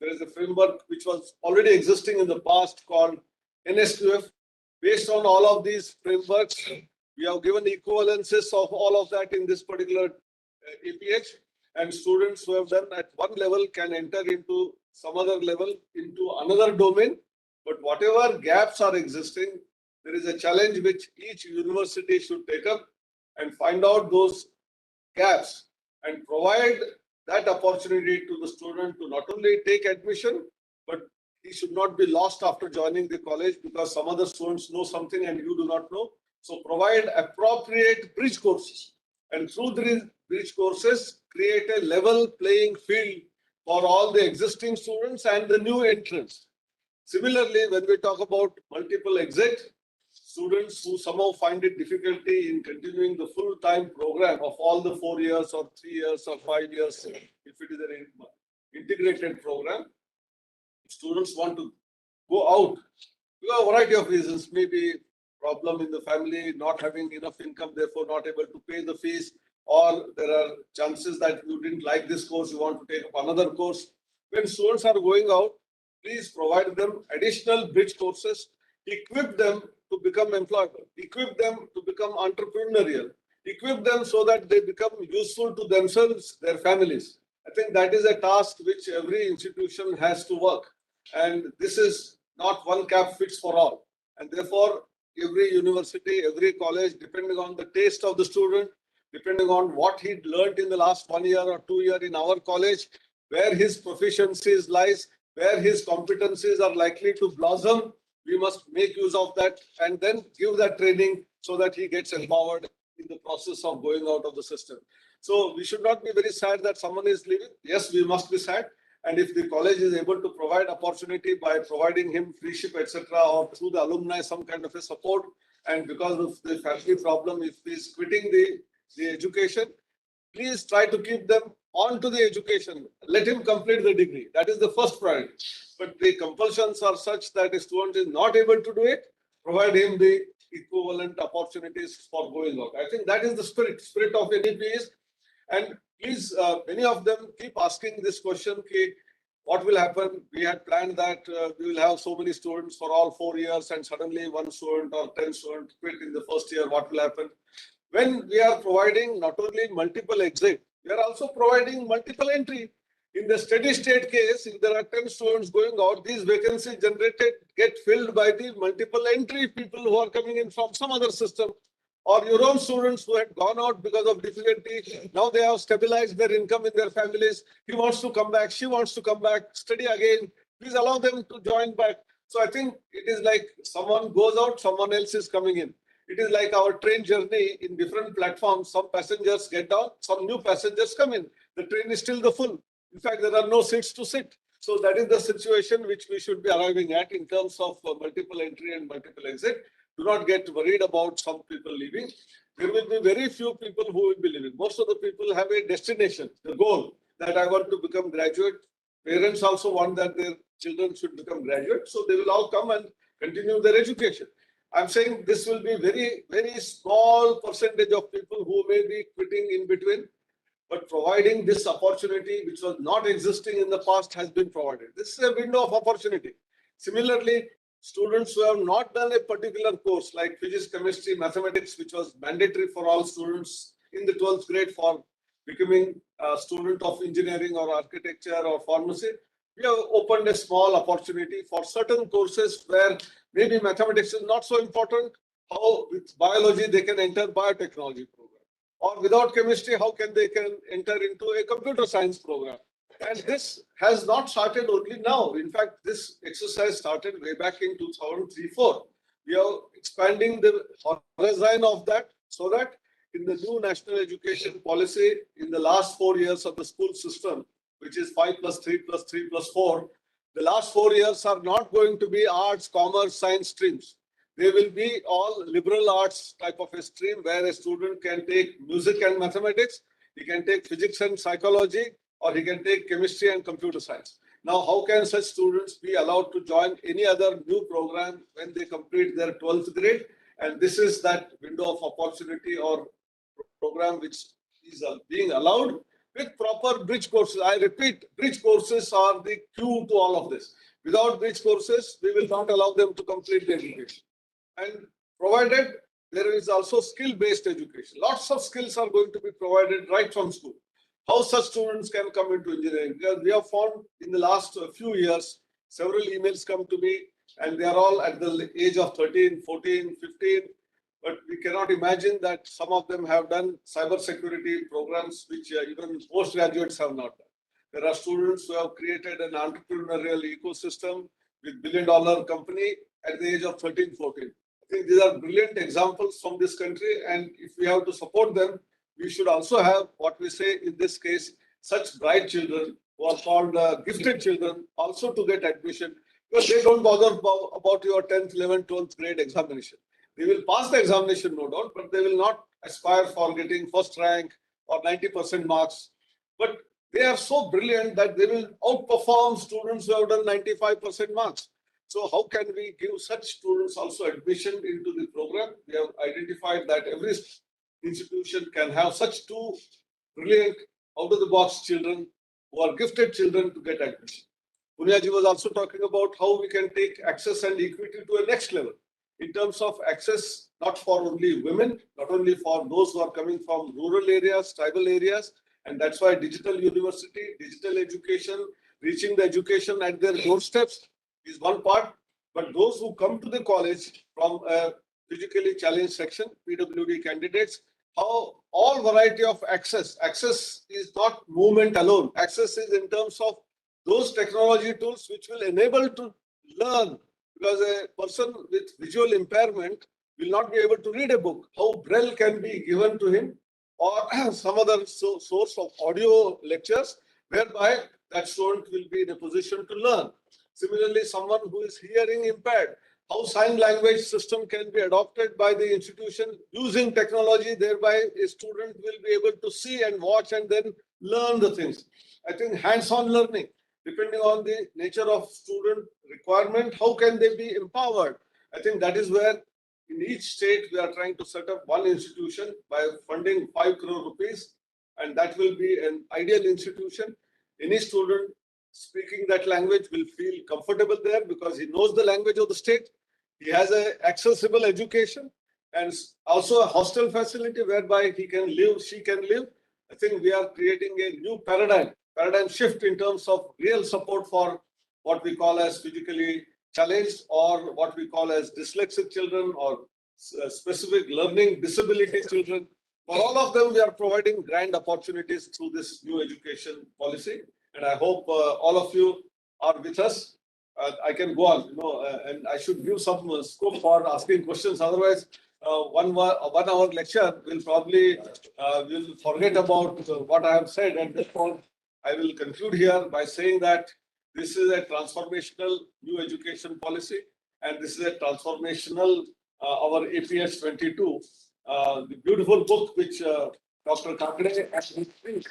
There is a framework which was already existing in the past called NSQF. Based on all of these frameworks, we have given equivalences of all of that in this particular APH. And students who have done at one level can enter into some other level into another domain But whatever gaps are existing, there is a challenge which each university should take up and find out those gaps and provide that opportunity to the student to not only take admission, but he should not be lost after joining the college because some other students know something and you do not know. So provide appropriate bridge courses, and through these bridge courses, create a level playing field for all the existing students and the new entrants. Similarly, when we talk about multiple exit, students who somehow find it difficulty in continuing the full-time program of all the 4 years or 3 years or 5 years, if it is an integrated program, students want to go out because a variety of reasons, maybe problem in the family, not having enough income, therefore not able to pay the fees, or there are chances that you didn't like this course, you want to take up another course. When students are going out, please provide them additional bridge courses, equip them to become employable, equip them to become entrepreneurial, equip them so that they become useful to themselves, their families. I think that is a task which every institution has to work. And this is not one cap fits for all. And therefore, every university, every college, depending on the taste of the student, depending on what he learned in the last 1 year or 2 years in our college, where his proficiencies lies, where his competencies are likely to blossom, we must make use of that and then give that training so that he gets empowered in the process of going out of the system. So we should not be very sad that someone is leaving. Yes, we must be sad. And if the college is able to provide opportunity by providing him free ship, etc., or through the alumni, some kind of a support, and because of the family problem, if he is quitting the education, please try to keep them on to the education. Let him complete the degree. That is the first priority. But the compulsions are such that a student is not able to do it, provide him the equivalent opportunities for going out. I think that is the spirit of NEPs. And please, many of them keep asking this question, okay, what will happen? We had planned that we will have so many students for all 4 years and suddenly 1 student or 10 students quit in the first year. What will happen? When we are providing not only multiple exit, we are also providing multiple entry. In the steady state case, if there are 10 students going out, these vacancies generated get filled by the multiple entry people who are coming in from some other system, or your own students who had gone out because of difficulty. Now they have stabilized their income in their families. He wants to come back, she wants to come back, study again. Please allow them to join back. So I think it is like someone goes out, someone else is coming in. It is like our train journey in different platforms. Some passengers get down, some new passengers come in. The train is still the full. In fact, there are no seats to sit. So that is the situation which we should be arriving at in terms of multiple entry and multiple exit. Do not get worried about some people leaving. There will be very few people who will be leaving. Most of the people have a destination, the goal that I want to become graduate. Parents also want that their children should become graduate. So they will all come and continue their education. I'm saying this will be very, very small percentage of people who may be quitting in between, but providing this opportunity, which was not existing in the past, has been provided. This is a window of opportunity. Similarly, students who have not done a particular course like physics, chemistry, mathematics, which was mandatory for all students in the 12th grade for becoming a student of engineering or architecture or pharmacy, we have opened a small opportunity for certain courses where maybe mathematics is not so important. How with biology they can enter biotechnology program, or without chemistry, how can they enter into a computer science program? And this has not started only now. In fact, this exercise started way back in 2003-04. We are expanding the horizon of that so that in the new national education policy in the last 4 years of the school system, which is 5+3+3+4, the last 4 years are not going to be arts, commerce, science streams. They will be all liberal arts type of a stream where a student can take music and mathematics, he can take physics and psychology, or he can take chemistry and computer science. Now, how can such students be allowed to join any other new program when they complete their 12th grade? And this is that window of opportunity or program which is being allowed with proper bridge courses. I repeat, bridge courses are the key to all of this. Without bridge courses, we will not allow them to complete the education. And provided there is also skill-based education. Lots of skills are going to be provided right from school. How such students can come into engineering? Because we have found in the last few years, several emails come to me and they are all at the age of 13, 14, 15. But we cannot imagine that some of them have done cyber security programs, which even postgraduates have not done. There are students who have created an entrepreneurial ecosystem with billion-dollar company at the age of 13, 14. I think these are brilliant examples from this country, and if we have to support them, we should also have what we say in this case, such bright children who are called gifted children also to get admission, because they don't bother about your 10th, 11th, 12th grade examination. They will pass the examination, no doubt, but they will not aspire for getting first rank or 90% marks. But they are so brilliant that they will outperform students who have done 95% marks. So how can we give such students also admission into the program? We have identified that every institution can have such two brilliant out-of-the-box children who are gifted children to get admission. Punyaji was also talking about how we can take access and equity to a next level in terms of access, not for only women, not only for those who are coming from rural areas, tribal areas, and that's why digital university, digital education, reaching the education at their doorsteps is one part. But those who come to the college from a physically challenged section, PWD candidates, how all variety of access. Access is not movement alone. Access is in terms of those technology tools which will enable to learn, because a person with visual impairment will not be able to read a book. How Braille can be given to him, or some other source of audio lectures, whereby that student will be in a position to learn. Similarly, someone who is hearing impaired, how sign language system can be adopted by the institution using technology, thereby a student will be able to see and watch and then learn the things. I think hands-on learning, depending on the nature of student requirement, how can they be empowered? I think that is where in each state we are trying to set up one institution by funding 5 crore rupees, and that will be an ideal institution. Any student speaking that language will feel comfortable there because he knows the language of the state. He has an accessible education and also a hostel facility whereby he can live, she can live. I think we are creating a new paradigm shift in terms of real support for what we call as physically challenged or what we call as dyslexic children or specific learning disability children. For all of them, we are providing grand opportunities through this new education policy. And I hope all of you are with us. I can go on, and I should give some scope for asking questions. Otherwise, 1 hour lecture will probably will forget about what I have said. And therefore, I will conclude here by saying that this is a transformational new education policy, and this is a transformational our APS 22, the beautiful book which Dr. Kakade and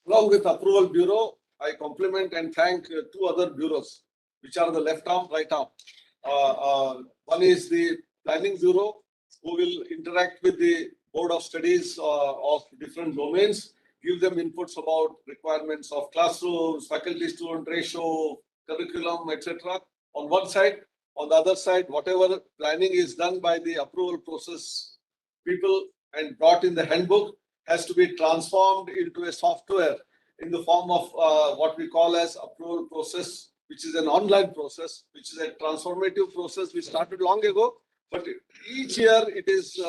along with Approval Bureau, I compliment and thank 2 other bureaus, which are the left arm, right arm. One is the Planning Bureau, who will interact with the Board of Studies of different domains, give them inputs about requirements of classrooms, faculty-student ratio, curriculum, etc. on one side. On the other side, whatever planning is done by the approval process people and brought in the handbook has to be transformed into a software in the form of what we call as approval process, which is an online process, which is a transformative process which started long ago. But each year it is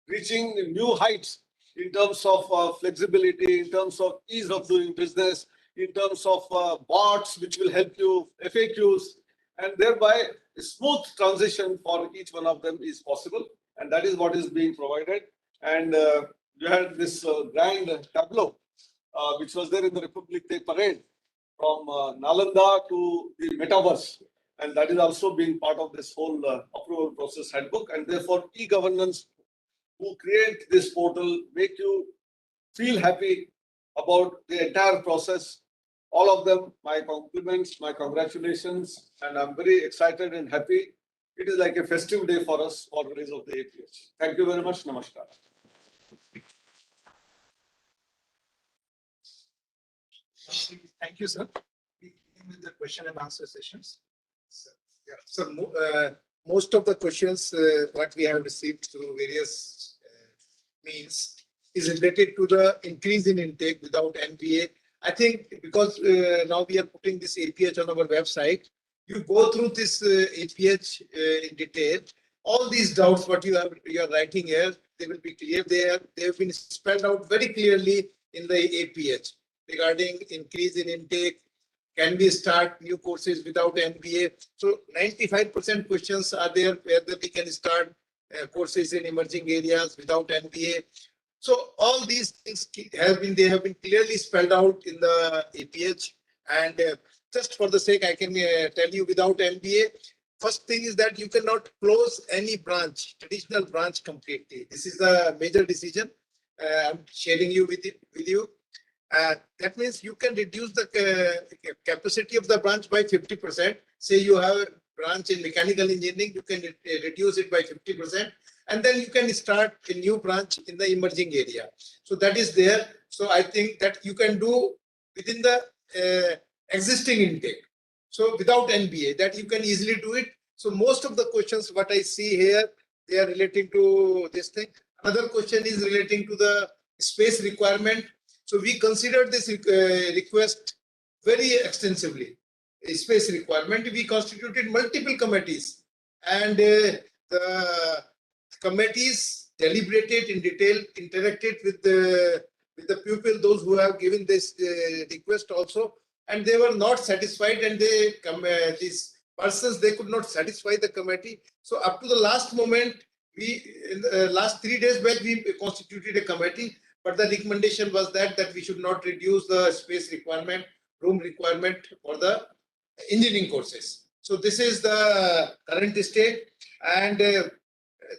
reaching new heights in terms of flexibility, in terms of ease of doing business, in terms of bots which will help you, FAQs, and thereby a smooth transition for each one of them is possible. And that is what is being provided. And you had this grand tableau, which was there in the Republic Day parade from Nalanda to the metaverse. And that is also being part of this whole approval process handbook. And therefore, e-governance who create this portal make you feel happy about the entire process. All of them, my compliments, my congratulations, and I'm very excited and happy. It is like a festive day for us, for the days of the APH. Thank you very much. Namaskar. Thank you, sir. We begin with the question and answer sessions. So most of the questions what we have received through various means is related to the increase in intake without NPA. I think because now we are putting this APH on our website, you go through this APH in detail. All these doubts, what you are writing here, they will be clear. They have been spelled out very clearly in the APH regarding increase in intake. Can we start new courses without NBA? So 95% questions are there whether we can start courses in emerging areas without NBA. So all these things have been clearly spelled out in the APH. And just for the sake, I can tell you without NBA. First thing is that you cannot close any branch, traditional branch completely. This is the major decision I'm sharing with you. That means you can reduce the capacity of the branch by 50%. Say you have a branch in mechanical engineering, you can reduce it by 50%. And then you can start a new branch in the emerging area. So that is there. So I think that you can do within the existing intake. So without NBA, that you can easily do it. So most of the questions, what I see here, they are relating to this thing. Another question is relating to the space requirement. So we considered this request very extensively. A space requirement, we constituted multiple committees, and the committees deliberated in detail, interacted with the pupil, those who have given this request also, and they were not satisfied, and these persons, they could not satisfy the committee. So up to the last moment, in the last 3 days back, we constituted a committee, but the recommendation was that we should not reduce the space requirement, room requirement for the engineering courses. So this is the current state, and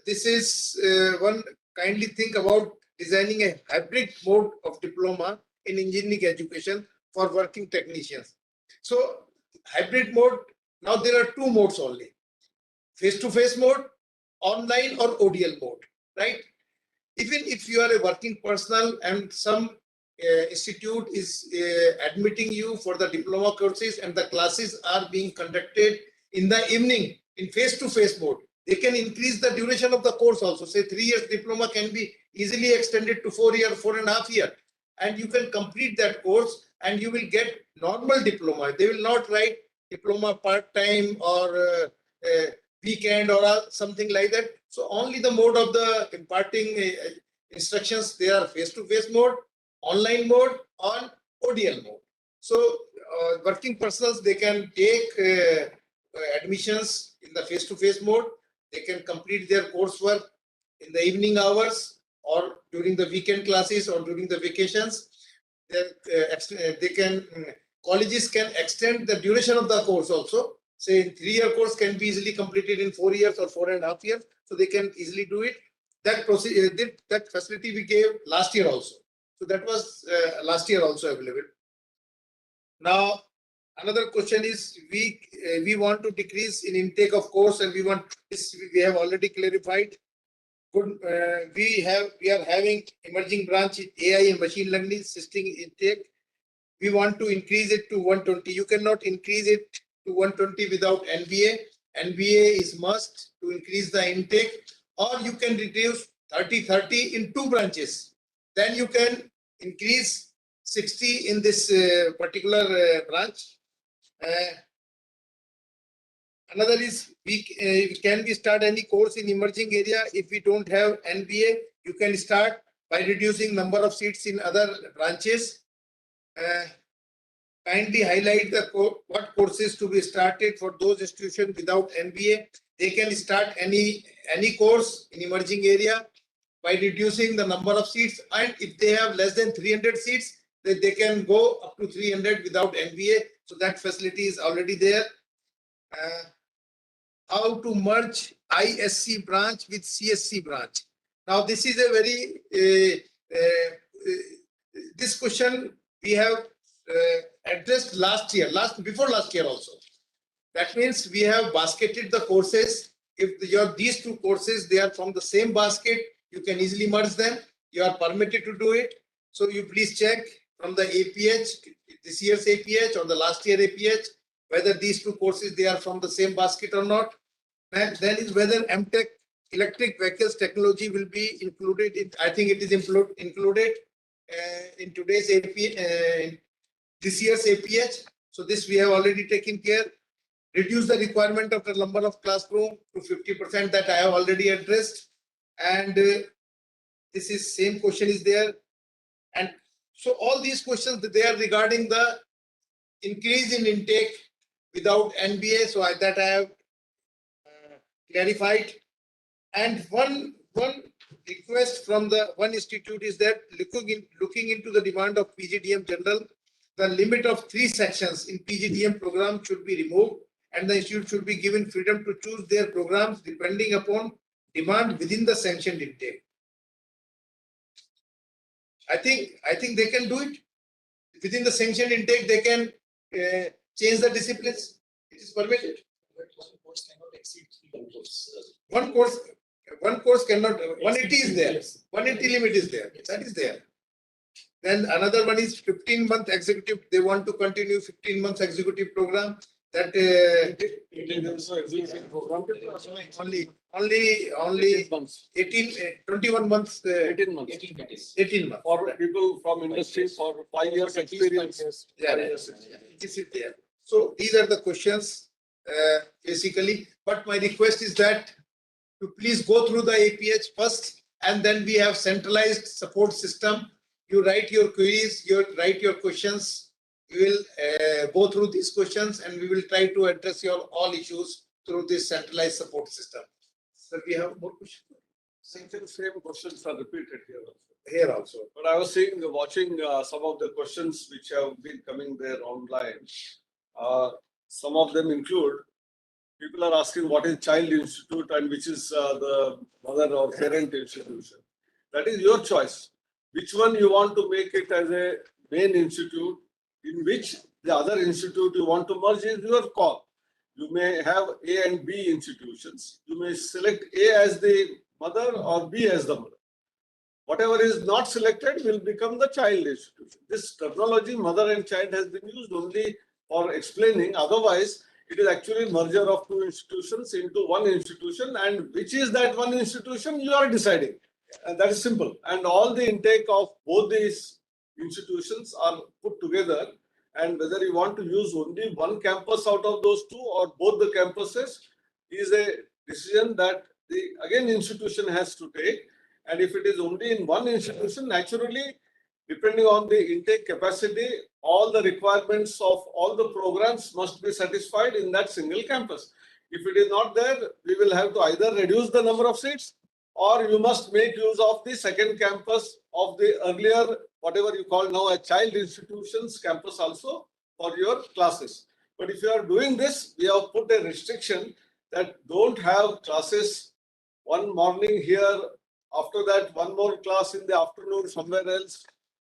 this is one kindly think about designing a hybrid mode of diploma in engineering education for working technicians. So hybrid mode, now there are two modes only: face-to-face mode, online or ODL mode, right? Even if you are a working personnel and some institute is admitting you for the diploma courses and the classes are being conducted in the evening in face-to-face mode, they can increase the duration of the course also. Say 3 years diploma can be easily extended to 4 years, 4.5 years, and you can complete that course and you will get normal diploma. They will not write diploma part-time or weekend or something like that. So only the mode of the imparting instructions, they are face-to-face mode, online mode, on ODL mode. So working persons, they can take admissions in the face-to-face mode. They can complete their coursework in the evening hours or during the weekend classes or during the vacations. They can colleges can extend the duration of the course also. Say in 3-year course can be easily completed in 4 years or 4.5 years. So they can easily do it. That facility we gave last year also. So that was last year also available. Now, another question is we want to decrease in intake of course, and we have already clarified. Good, we are having emerging branch in AI and machine learning system intake. We want to increase it to 120. You cannot increase it to 120 without NBA. NBA is must to increase the intake, or you can reduce 30-30 in 2 branches. Then you can increase 60 in this particular branch. Another is can we start any course in emerging area if we don't have NBA? You can start by reducing number of seats in other branches. Kindly highlight what courses to be started for those institutions without NBA. They can start any course in emerging area by reducing the number of seats, and if they have less than 300 seats, they can go up to 300 without NBA. So that facility is already there. How to merge ISC branch with CSC branch? Now this is a very this question we have addressed before last year also. That means we have basketed the courses. If these 2 courses, they are from the same basket, you can easily merge them. You are permitted to do it. So you please check from the APH, this year's APH or the last year APH, whether these 2 courses, they are from the same basket or not. And then is whether MTech electric vehicles technology will be included. I think it is included in today's APH, this year's APH. So this we have already taken care. reduce the requirement of the number of classroom to 50% that I have already addressed. And this is same question is there. And so all these questions, they are regarding the increase in intake without NBA. So that I have clarified. And one request from the one institute is that looking into the demand of PGDM general, the limit of 3 sections in PGDM program should be removed, and the institute should be given freedom to choose their programs depending upon demand within the sanctioned intake. I think they can do it within the sanctioned intake. They can change the disciplines. It is permitted. One course cannot. 180 is there. 180 limit is there. That is there. Then another one is 15-month executive. They want to continue 15 months executive program. That only 21 months. 18 months. 18 months. For people from industry for 5 years experience. This is there. So these are the questions basically. But my request is that to please go through the APH first, and then we have centralized support system. You write your queries, you write your questions. We will go through these questions, and we will try to address your all issues through this centralized support system. So we have more questions. Same questions are repeated here also. Here also. But I was watching some of the questions which have been coming there online. Some of them include, people are asking what is child institute and which is the mother or parent institution. That is your choice. Which one you want to make it as a main institute, in which the other institute you want to merge is your call. You may have A and B institutions. You may select A as the mother or B as the mother. Whatever is not selected will become the child institution. This terminology, mother and child, has been used only for explaining. Otherwise, it is actually merger of 2 institutions into 1 institution, and which is that 1 institution you are deciding. And that is simple. And all the intake of both these institutions are put together, and whether you want to use only 1 campus out of those 2 or both the campuses is a decision that the institution has to take. And if it is only in 1 institution, naturally, depending on the intake capacity, all the requirements of all the programs must be satisfied in that single campus. If it is not there, we will have to either reduce the number of seats, or you must make use of the second campus of the earlier, whatever you call now a child institutions campus also for your classes. But if you are doing this, we have put a restriction that don't have classes one morning here, after that 1 more class in the afternoon somewhere else.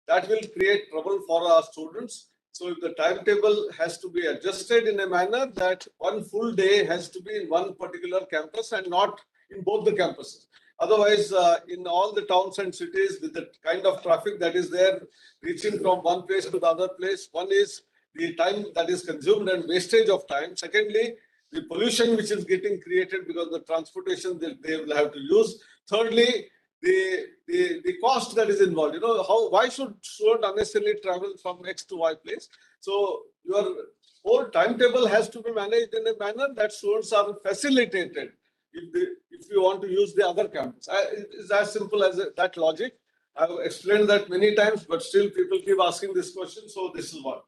That will create trouble for our students. So if the timetable has to be adjusted in a manner that 1 full day has to be in 1 particular campus and not in both the campuses. Otherwise, in all the towns and cities with the kind of traffic that is there, reaching from one place to the other place, one is the time that is consumed and wastage of time. Secondly, the pollution which is getting created because the transportation that they will have to use. Thirdly, the cost that is involved. You know, why should student unnecessarily travel from X to Y place? So your whole timetable has to be managed in a manner that students are facilitated if you want to use the other campus. It's as simple as that logic. I've explained that many times, but still people keep asking this question. So this is one.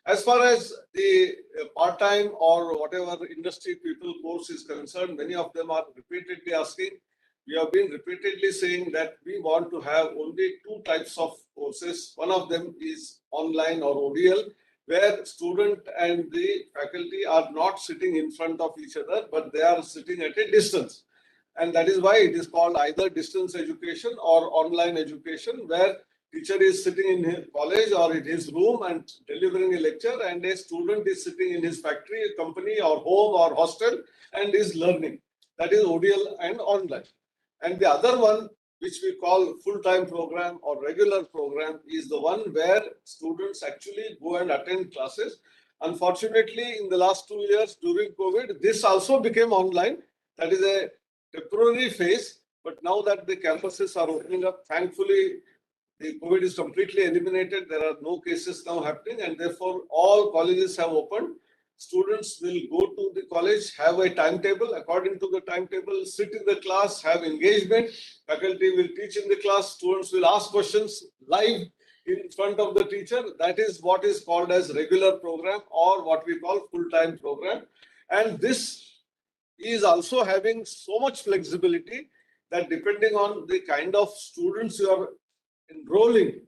As far as the part-time or whatever industry people course is concerned, many of them are repeatedly asking. We have been repeatedly saying that we want to have only 2 types of courses. One of them is online or ODL, where student and the faculty are not sitting in front of each other, but they are sitting at a distance. And that is why it is called either distance education or online education, where teacher is sitting in his college or in his room and delivering a lecture, and a student is sitting in his factory, company or home or hostel and is learning. That is ODL and online. And the other one, which we call full-time program or regular program, is the one where students actually go and attend classes. Unfortunately, in the last 2 years during COVID, this also became online. That is a temporary phase. But now that the campuses are opening up, thankfully, the COVID is completely eliminated. There are no cases now happening, and therefore all colleges have opened. students will go to the college, have a timetable. According to the timetable, sit in the class, have engagement. Faculty will teach in the class. Students will ask questions live in front of the teacher. That is what is called as regular program, or what we call full-time program. And this is also having so much flexibility that depending on the kind of students you are enrolling,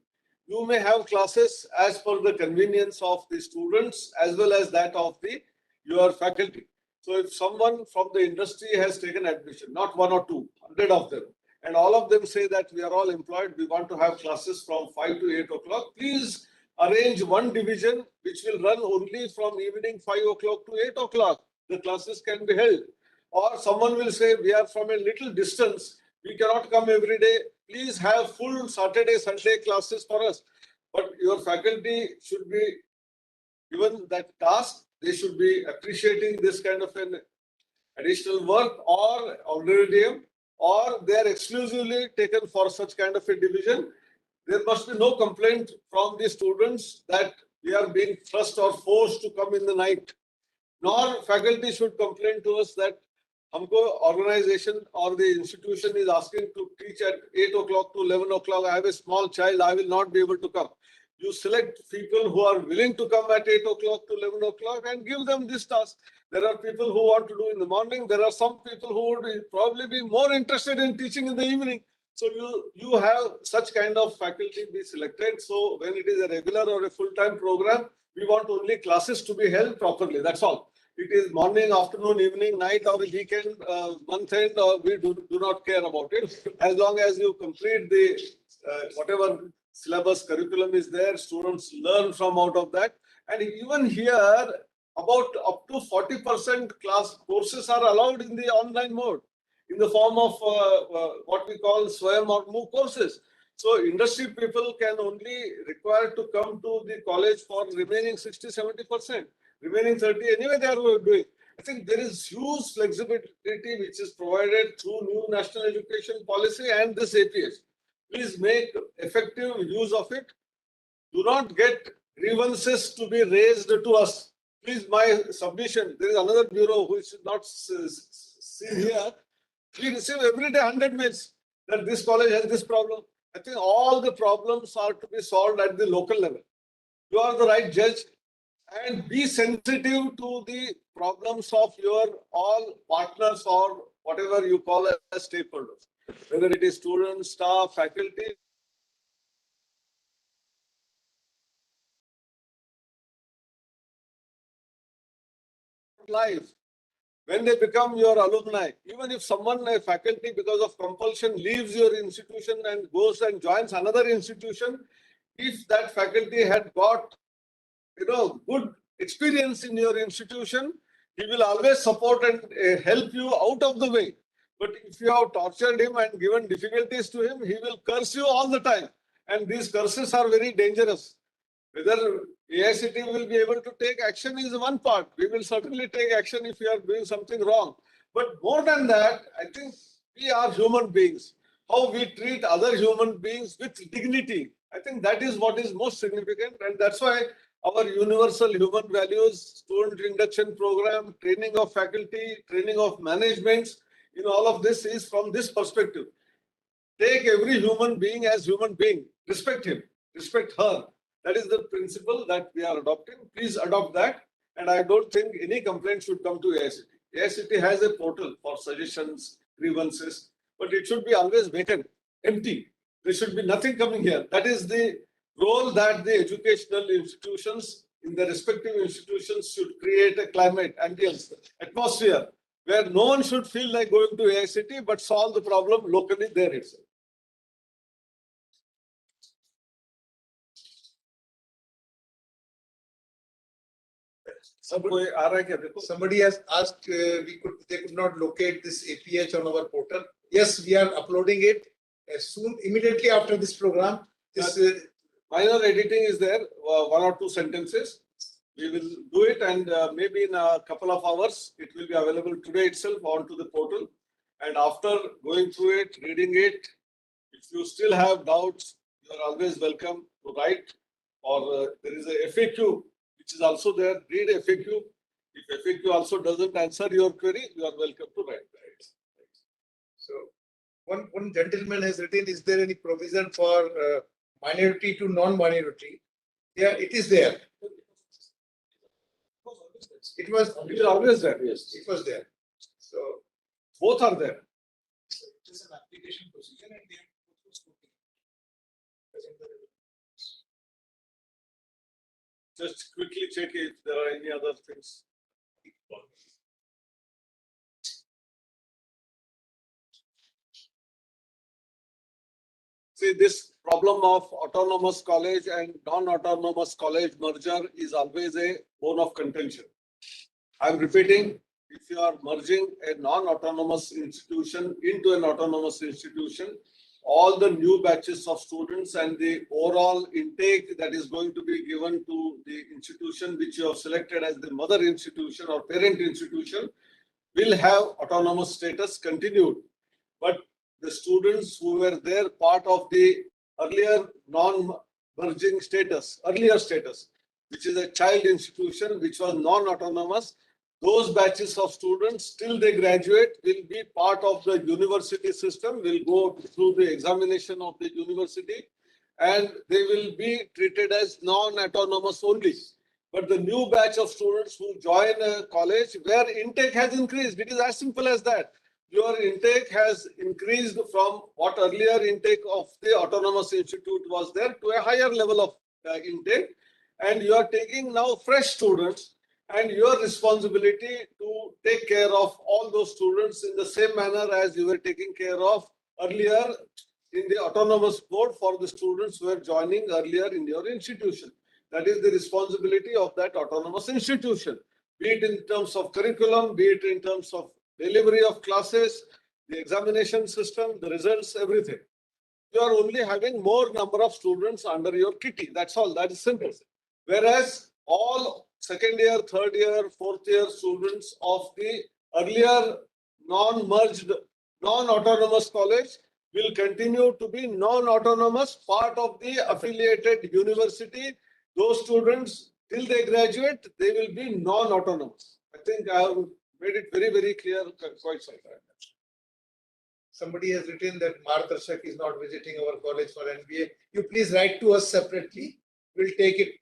you may have classes as per the convenience of the students as well as that of your faculty. So if someone from the industry has taken admission, not one or two, 100 of them, and all of them say that we are all employed, we want to have classes from 5 to 8 o'clock, please arrange one division which will run only from evening 5 o'clock to 8 o'clock. The classes can be held. Or someone will say, we are from a little distance, we cannot come every day. Please have full Saturday, Sunday classes for us. But your faculty should be given that task. They should be appreciating this kind of an additional work or honorarium, or they are exclusively taken for such kind of a division. There must be no complaint from the students that we are being thrust or forced to come in the night. Nor faculty should complain to us that हमको organization or the institution is asking to teach at 8 o'clock to 11 o'clock. I have a small child, I will not be able to come. You select people who are willing to come at 8 o'clock to 11 o'clock and give them this task. There are people who want to do in the morning. There are some people who would probably be more interested in teaching in the evening. So you have such kind of faculty be selected. So when it is a regular or a full-time program, we want only classes to be held properly. That's all. It is morning, afternoon, evening, night, or weekend, month end, or we do not care about it. As long as you complete the whatever syllabus curriculum is there, students learn from out of that. And even here, about up to 40% class courses are allowed in the online mode, in the form of what we call Swayam or MOOC courses. So industry people can only require to come to the college for remaining 60-70%. Remaining 30, anyway they are doing. I think there is huge flexibility which is provided through new national education policy and this APS. Please make effective use of it. Do not get grievances to be raised to us. Please, my submission, there is another bureau who is not seen here. We receive every day 100 mails that this college has this problem. I think all the problems are to be solved at the local level. You are the right judge. And be sensitive to the problems of your all partners or whatever you call as stakeholders, whether it is students, staff, faculty. Life, when they become your alumni, even if someone, a faculty, because of compulsion leaves your institution and goes and joins another institution, if that faculty had got, good experience in your institution, he will always support and help you out of the way. But if you have tortured him and given difficulties to him, he will curse you all the time. And these curses are very dangerous. Whether AICTE will be able to take action is one part. We will certainly take action if you are doing something wrong. But more than that, I think we are human beings. How we treat other human beings with dignity, I think that is what is most significant. And that's why our universal human values, student induction program, training of faculty, training of managements, all of this is from this perspective. Take every human being as human being. Respect him, respect her. That is the principle that we are adopting. Please adopt that. And I don't think any complaint should come to AICTE. AICTE has a portal for suggestions, grievances, but it should be always vacant, empty. There should be nothing coming here. That is the role that the educational institutions in the respective institutions should create a climate, ambience, atmosphere where no one should feel like going to AICTE but solve the problem locally there itself. Somebody has asked, they could not locate this APH on our portal. Yes, we are uploading it soon, immediately after this program. This minor editing is there, one or two sentences. We will do it, and maybe in a couple of hours, it will be available today itself onto the portal. And after going through it, reading it, if you still have doubts, you are always welcome to write. Or there is a FAQ, which is also there. Read FAQ. If FAQ also doesn't answer your query, you are welcome to write that. So one gentleman has written, is there any provision for minority to non-minority? Yeah, it is there. It was always there. Yes. It was there. So Both are there. It is an application procedure and they have to go through scrutiny. Just quickly check if there are any other things. See, this problem of autonomous college and non-autonomous college merger is always a bone of contention. I'm repeating, if you are merging a non-autonomous institution into an autonomous institution, all the new batches of students and the overall intake that is going to be given to the institution which you have selected as the mother institution or parent institution will have autonomous status continued. But the students who were there part of the earlier non-merging status, which is a child institution which was non-autonomous, those batches of students till they graduate will be part of the university system, will go through the examination of the university, and they will be treated as non-autonomous only. But the new batch of students who join a college where intake has increased, it is as simple as that. Your intake has increased from what earlier intake of the autonomous institute was there to a higher level of intake, and you are taking now fresh students, and your responsibility to take care of all those students in the same manner as you were taking care of earlier in the autonomous board for the students who were joining earlier in your institution. That is the responsibility of that autonomous institution, be it in terms of curriculum, be it in terms of delivery of classes, the examination system, the results, everything. You are only having more number of students under your kitty. That's all. That is simple. Whereas all second year, third year, fourth year students of the earlier non-merged, non-autonomous college will continue to be non-autonomous part of the affiliated university. Those students, till they graduate, they will be non-autonomous. I think I have made it very, very clear quite some time. somebody has written that Mardarshak is not visiting our college for MBA. You please write to us separately. We'll take it.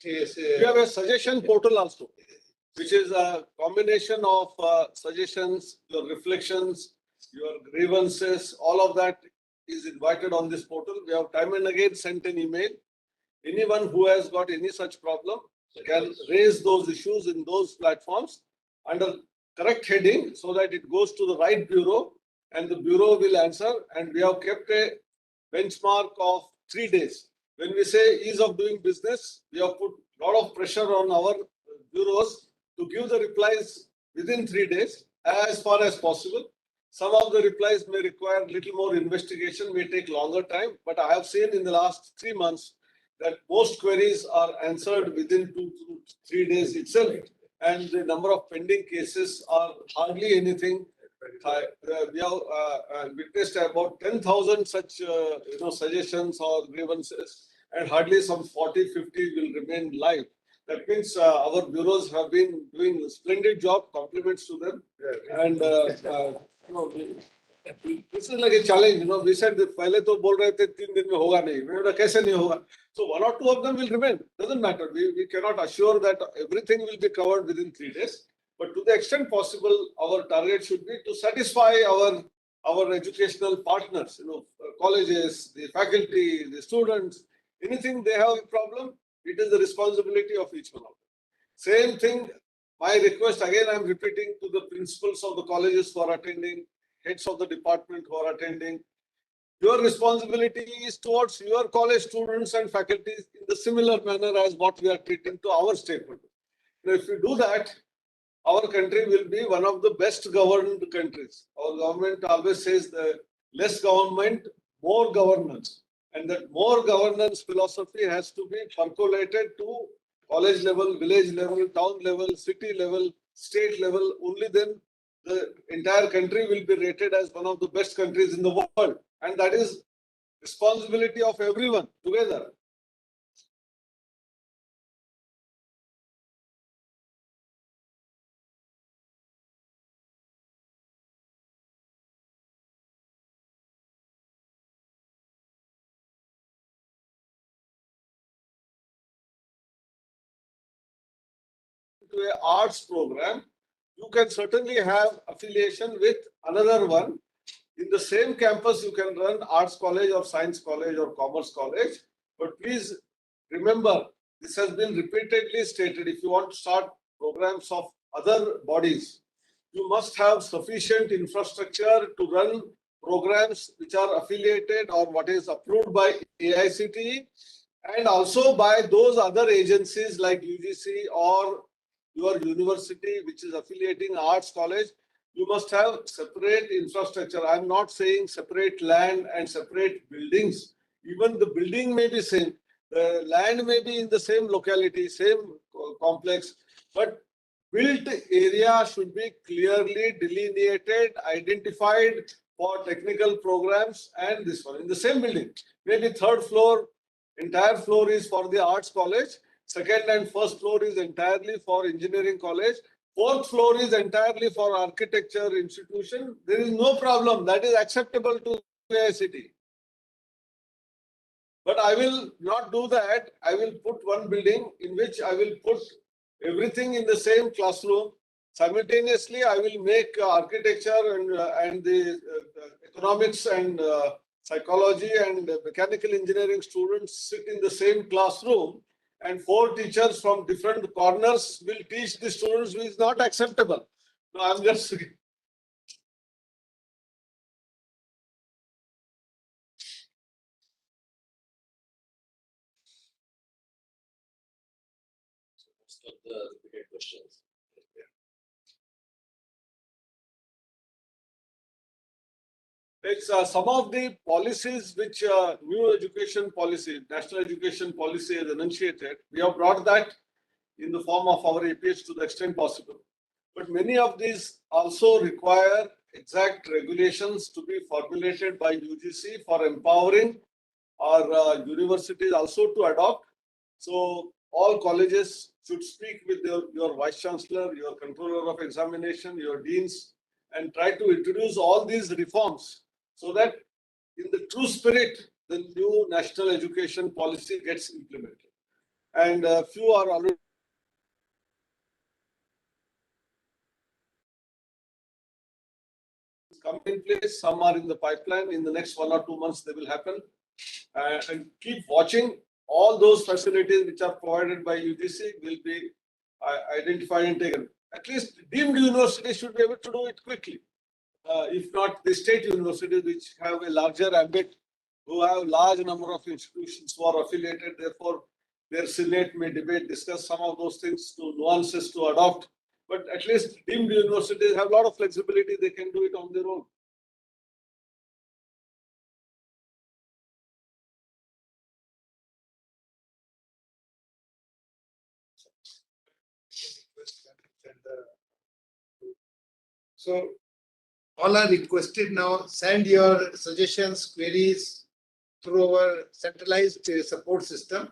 We have a suggestion portal also, which is a combination of suggestions, your reflections, your grievances, all of that is invited on this portal. We have time and again sent an email. Anyone who has got any such problem can raise those issues in those platforms under correct heading so that it goes to the right bureau and the bureau will answer. And we have kept a benchmark of 3 days. When we say ease of doing business, we have put a lot of pressure on our bureaus to give the replies within 3 days as far as possible. Some of the replies may require a little more investigation, may take longer time, but I have seen in the last 3 months that most queries are answered within 2 to 3 days itself, and the number of pending cases are hardly anything. We have witnessed about 10,000 such suggestions or grievances, and hardly some 40-50 will remain live. That means our bureaus have been doing a splendid job. Compliments to them. And this is like a challenge. We said that पहले तो बोल रहे थे 3 दिन में होगा नहीं. मैं कैसे नहीं होगा? So 1 or 2 of them will remain. Doesn't matter. We cannot assure that everything will be covered within 3 days. But to the extent possible, our target should be to satisfy our educational partners, colleges, the faculty, the students. Anything they have a problem, it is the responsibility of each one of them. Same thing, my request again, I am repeating to the principals of the colleges who are attending, heads of the department who are attending. Your responsibility is towards your college students and faculties in the similar manner as what we are treating to our stakeholders. Now, if we do that, our country will be one of the best governed countries. Our government always says the less government, more governance. And that more governance philosophy has to be percolated to college level, village level, town level, city level, state level. Only then the entire country will be rated as one of the best countries in the world. And that is responsibility of everyone together. to an arts program, you can certainly have affiliation with another one. In the same campus, you can run arts college or science college or commerce college. But please remember, this has been repeatedly stated. If you want to start programs of other bodies, you must have sufficient infrastructure to run programs which are affiliated or what is approved by AICTE and also by those other agencies like UGC or your university which is affiliating arts college. You must have separate infrastructure. I'm not saying separate land and separate buildings. Even the building may be same. The land may be in the same locality, same complex, but built area should be clearly delineated, identified for technical programs and this one in the same building. Maybe third floor, entire floor is for the arts college. Second and first floor is entirely for engineering college. Fourth floor is entirely for architecture institution. There is no problem. That is acceptable to AICTE. But I will not do that. I will put one building in which I will put everything in the same classroom. Simultaneously, I will make architecture and the economics and psychology and mechanical engineering students sit in the same classroom, and 4 teachers from different corners will teach the students, which is not acceptable. No, I'm just Most of the repeated questions. It's some of the policies which new education policy, national education policy has enunciated. We have brought that in the form of our APH to the extent possible. But many of these also require exact regulations to be formulated by UGC for empowering our universities also to adopt. So all colleges should speak with your vice chancellor, your controller of examination, your deans, and try to introduce all these reforms so that in the true spirit, the new national education policy gets implemented. And few are already come in place. Some are in the pipeline. In the next 1 or 2 months, they will happen. And keep watching. All those facilities which are provided by UGC will be identified and taken. At least deemed universities should be able to do it quickly. If not the state universities, which have a larger ambit, who have large number of institutions who are affiliated, therefore their senate may debate, discuss some of those things to nuances to adopt. But at least deemed universities have a lot of flexibility, they can do it on their own. So all are requested now, send your suggestions, queries through our centralized support system.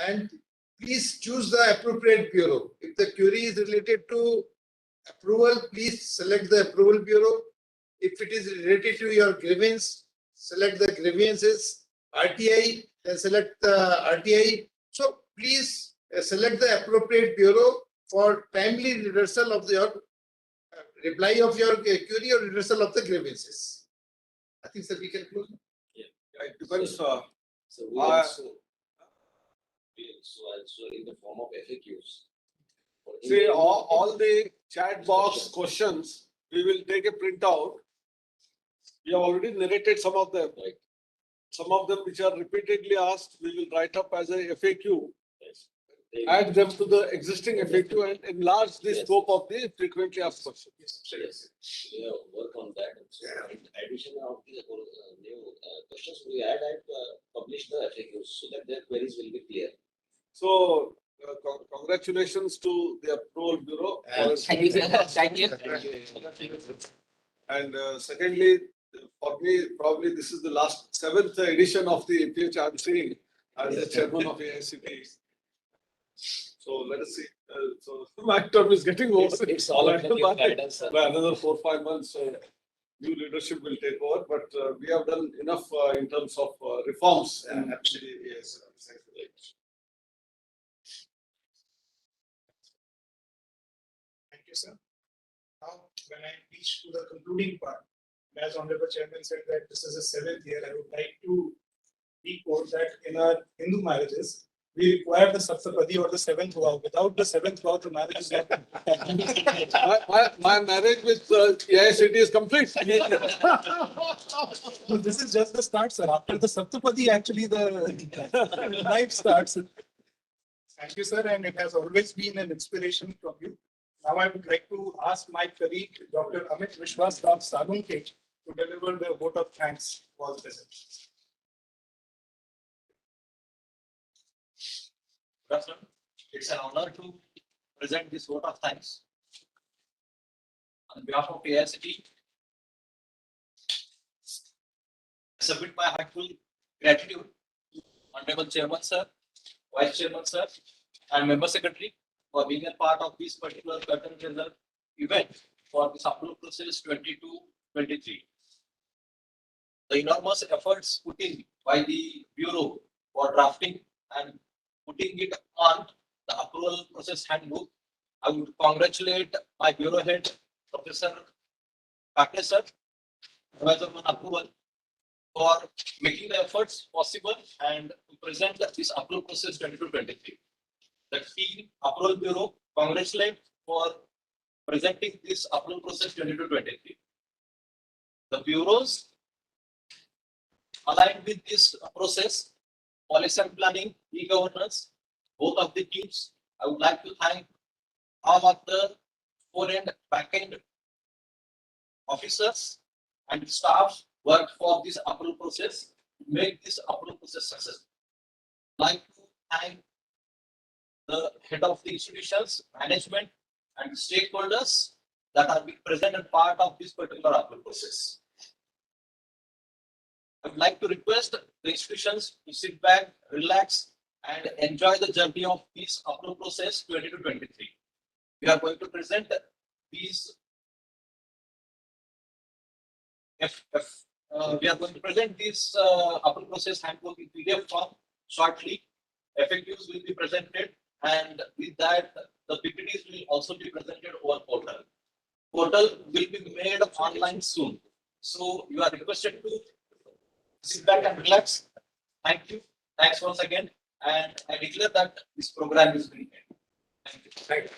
And please choose the appropriate bureau. If the query is related to approval, please select the approval bureau. If it is related to your grievance, select the grievances. RTI, then select the RTI. So please select the appropriate bureau for timely reversal of your reply of your query or reversal of the grievances. I think that we can close. It depends. So we also in the form of FAQs. See, all the chat box questions, we will take a printout. We have already narrated some of them. Right. Some of them which are repeatedly asked, we will write up as a FAQ. Yes. Add them to the existing FAQ and enlarge the Yes. scope of the frequently asked questions. Yes, we have work on that. So in addition of the new questions, we add and publish the FAQs so that their queries will be clear. So congratulations to the approval bureau. Thank you, sir. Thank you. And secondly, for me, probably this is the last 7th edition of the APH I'm seeing as the chairman of AICTE. So let us see. So my term is getting over. It's all under your guidance, sir. By another 4 or 5 months, new leadership will take over. But we have done enough in terms of reforms. And actually, yes. when I reach to the concluding part, as Hon'ble Chairman said that this is the 7th year, I would like to quote that in our Hindu marriages, we require the Saptapadi or the 7th vow. Without the 7th vow, the marriage is not. My marriage with AICT is complete. So this is just the start, sir. After the Saptapadi, actually the life starts. Thank you, sir, and it has always been an inspiration from you. Now I would like to ask my colleague, Dr. Amit Vishwas Salunke, to deliver the vote of thanks for all present. Good afternoon. It's an honor to present this vote of thanks. On behalf of AICT, I submit my heartfelt gratitude to Honorable Chairman Sir, Vice Chairman Sir, and Member Secretary for being a part of this particular curtain raiser event for this approval process 22-23. The enormous efforts put in by the Bureau for drafting and putting it on the approval process handbook. I would congratulate my Bureau head, Professor AICTE sir, advisor on approval, for making the efforts possible and to present this approval process 22-23. The team approval bureau congratulate for presenting this approval process 22-23. The bureaus aligned with this process, policy and planning, e-governance, both of the teams. I would like to thank all of the fore-end, back-end officers and staff worked for this approval process to make this approval process successful. I'd like to thank the head of the institutions, management, and stakeholders that are being present and part of this particular approval process. I would like to request the institutions to sit back, relax, and enjoy the journey of this approval process 20-23. We are going to present these. We are going to present this approval process handbook in PDF form shortly. FAQs will be presented, and with that, the PPTs will also be presented over portal. Portal will be made online soon. So you are requested to sit back and relax. Thank you. Thanks once again. And I declare that this program is being made. Thank you. Thank you.